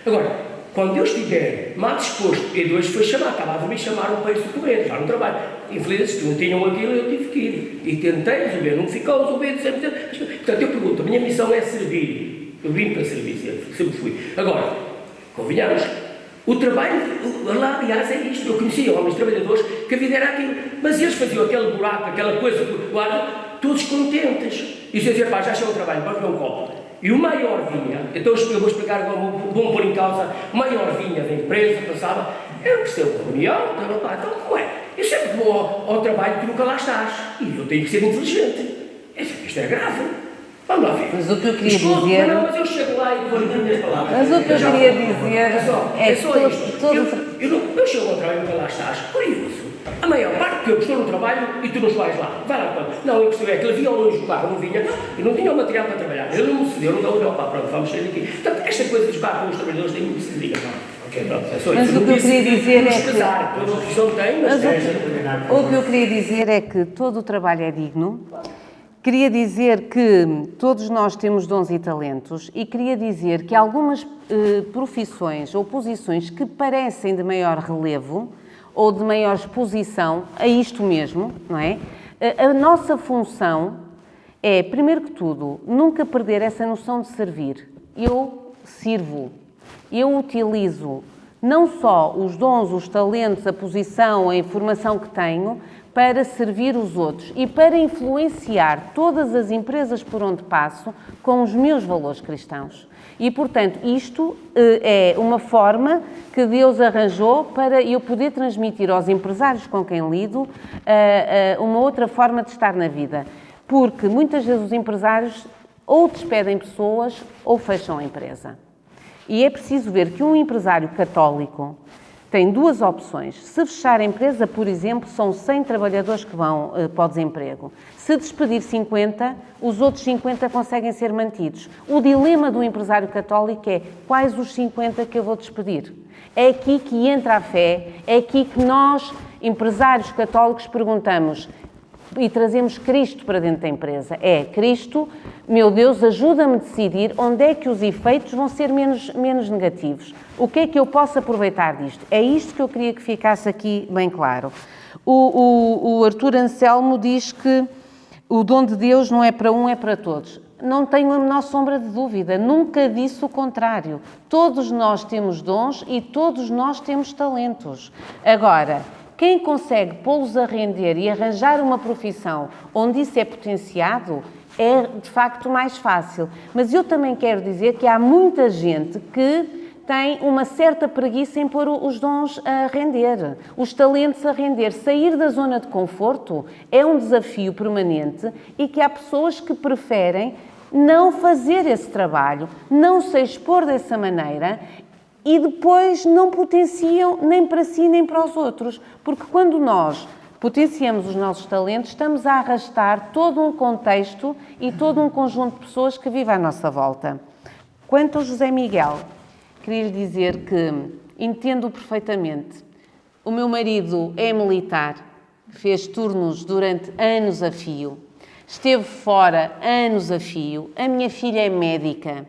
Agora, quando eu estiver mal disposto, e hoje foi chamar, estava a dormir, chamaram para esse documento, já no trabalho. Infelizmente, não tinham aquilo, eu tive que ir. E tentei resolver, não ficou resolvido, sempre. Portanto, eu pergunto, a minha missão é servir. Eu vim para servir, sempre fui. Agora, convenhamos, o trabalho, lá, aliás, é isto. Eu conhecia homens trabalhadores que a vida era aquilo, mas eles faziam aquele buraco, aquela coisa, todos contentes. E se eu dizer, pá, já chegou o trabalho, vamos ver um copo. E o maior vinha, então eu vou explicar agora, vou pôr em causa, o maior vinha da empresa, passava, eu percebo a reunião, então como é? Eu sempre vou ao trabalho, tu nunca lá estás, e eu tenho que ser inteligente. Isto é grave. Vamos lá ver. Mas o que eu queria dizer... Não, mas eu chego lá e vou entender as palavras. Mas o que eu queria dizer é só isto. Eu chego ao trabalho e nunca lá estás. Curioso. A maior parte que eu estou no trabalho e tu não vais lá. Vai lá quando? Não, eu percebi, é que ele via ao longe o carro, não vinha, eu não tinha o material para trabalhar. Ele não me cedeu, não deu, pá, pronto, vamos sair daqui. Portanto, esta coisa dos carros, os trabalhadores têm que se diga, ok, pronto, é só isso. Mas o que eu queria dizer é que... Toda a profissão tem, mas... O que eu queria dizer é que todo o trabalho é digno. Queria dizer que todos nós temos dons e talentos e queria dizer que algumas profissões ou posições que parecem de maior relevo ou de maior exposição a isto mesmo, não é? A nossa função é, primeiro que tudo, nunca perder essa noção de servir. Eu sirvo, eu utilizo não só os dons, os talentos, a posição, a informação que tenho, para servir os outros e para influenciar todas as empresas por onde passo com os meus valores cristãos. E, portanto, isto é uma forma que Deus arranjou para eu poder transmitir aos empresários com quem lido uma outra forma de estar na vida. Porque muitas vezes os empresários ou despedem pessoas ou fecham a empresa. E é preciso ver que um empresário católico tem duas opções. Se fechar a empresa, por exemplo, são 100 trabalhadores que vão para o desemprego. Se despedir 50, os outros 50 conseguem ser mantidos. O dilema do empresário católico é quais os 50 que eu vou despedir? É aqui que entra a fé, é aqui que nós, empresários católicos, perguntamos e trazemos Cristo para dentro da empresa. É, Cristo, meu Deus, ajuda-me a decidir onde é que os efeitos vão ser menos negativos. O que é que eu posso aproveitar disto? É isto que eu queria que ficasse aqui bem claro. O Arthur Anselmo diz que o dom de Deus não é para um, é para todos. Não tenho a menor sombra de dúvida, nunca disse o contrário. Todos nós temos dons e todos nós temos talentos. Agora, quem consegue pô-los a render e arranjar uma profissão onde isso é potenciado, é de facto mais fácil. Mas eu também quero dizer que há muita gente que tem uma certa preguiça em pôr os dons a render, os talentos a render. Sair da zona de conforto é um desafio permanente e que há pessoas que preferem não fazer esse trabalho, não se expor dessa maneira e depois não potenciam nem para si nem para os outros. Porque quando nós potenciamos os nossos talentos, estamos a arrastar todo um contexto e todo um conjunto de pessoas que vivem à nossa volta. Quanto ao José Miguel, queria lhe dizer que entendo perfeitamente. O meu marido é militar, fez turnos durante anos a fio, esteve fora anos a fio. A minha filha é médica.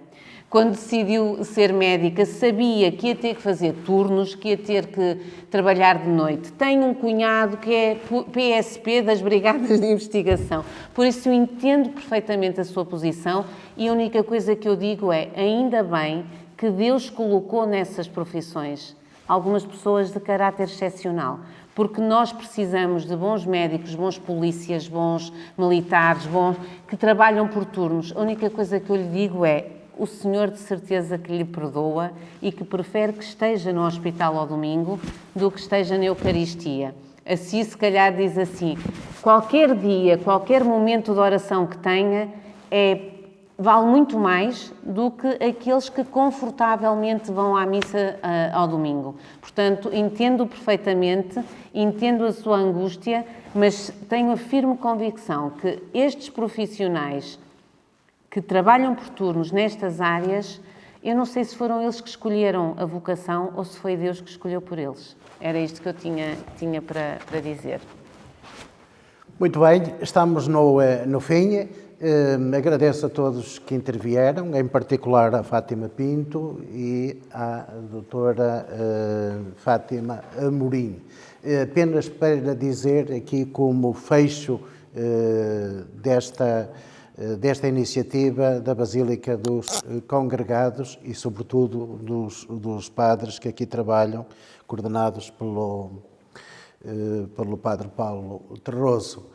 Quando decidiu ser médica, sabia que ia ter que fazer turnos, que ia ter que trabalhar de noite. Tenho um cunhado que é PSP das Brigadas de Investigação. Por isso, eu entendo perfeitamente a sua posição e a única coisa que eu digo é, ainda bem que Deus colocou nessas profissões algumas pessoas de caráter excepcional, porque nós precisamos de bons médicos, bons polícias, bons militares, bons que trabalham por turnos. A única coisa que eu lhe digo é, o Senhor de certeza que lhe perdoa e que prefere que esteja no hospital ao domingo do que esteja na Eucaristia. Assim, se calhar diz assim, qualquer dia, qualquer momento de oração que tenha, vale muito mais do que aqueles que confortavelmente vão à missa ao domingo. Portanto, entendo perfeitamente, entendo a sua angústia, mas tenho a firme convicção que estes profissionais que trabalham por turnos nestas áreas, eu não sei se foram eles que escolheram a vocação ou se foi Deus que escolheu por eles. Era isto que eu tinha para dizer. Muito bem, estamos no fim. Agradeço a todos que intervieram, em particular à Fátima Pinto e à doutora Fátima Amorim. Apenas para dizer aqui como fecho desta iniciativa da Basílica dos Congregados e, sobretudo, dos padres que aqui trabalham, coordenados pelo Padre Paulo Terroso.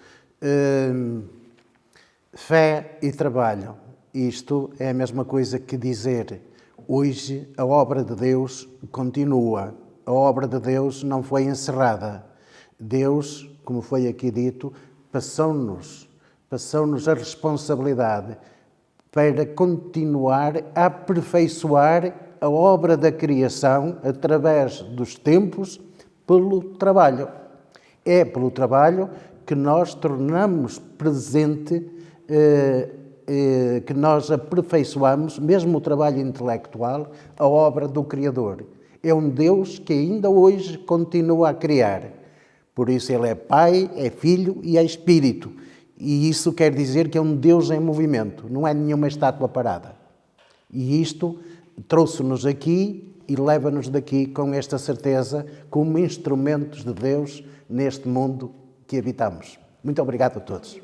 Fé e trabalho. Isto é a mesma coisa que dizer: hoje a obra de Deus continua. A obra de Deus não foi encerrada. Deus, como foi aqui dito, passou-nos a responsabilidade para continuar a aperfeiçoar a obra da criação através dos tempos, pelo trabalho. É pelo trabalho que nós tornamos presente, que nós aperfeiçoamos, mesmo o trabalho intelectual, a obra do Criador. É um Deus que ainda hoje continua a criar. Por isso Ele é Pai, é Filho e é Espírito. E isso quer dizer que é um Deus em movimento, não é nenhuma estátua parada. E isto trouxe-nos aqui e leva-nos daqui com esta certeza, como instrumentos de Deus neste mundo que habitamos. Muito obrigado a todos.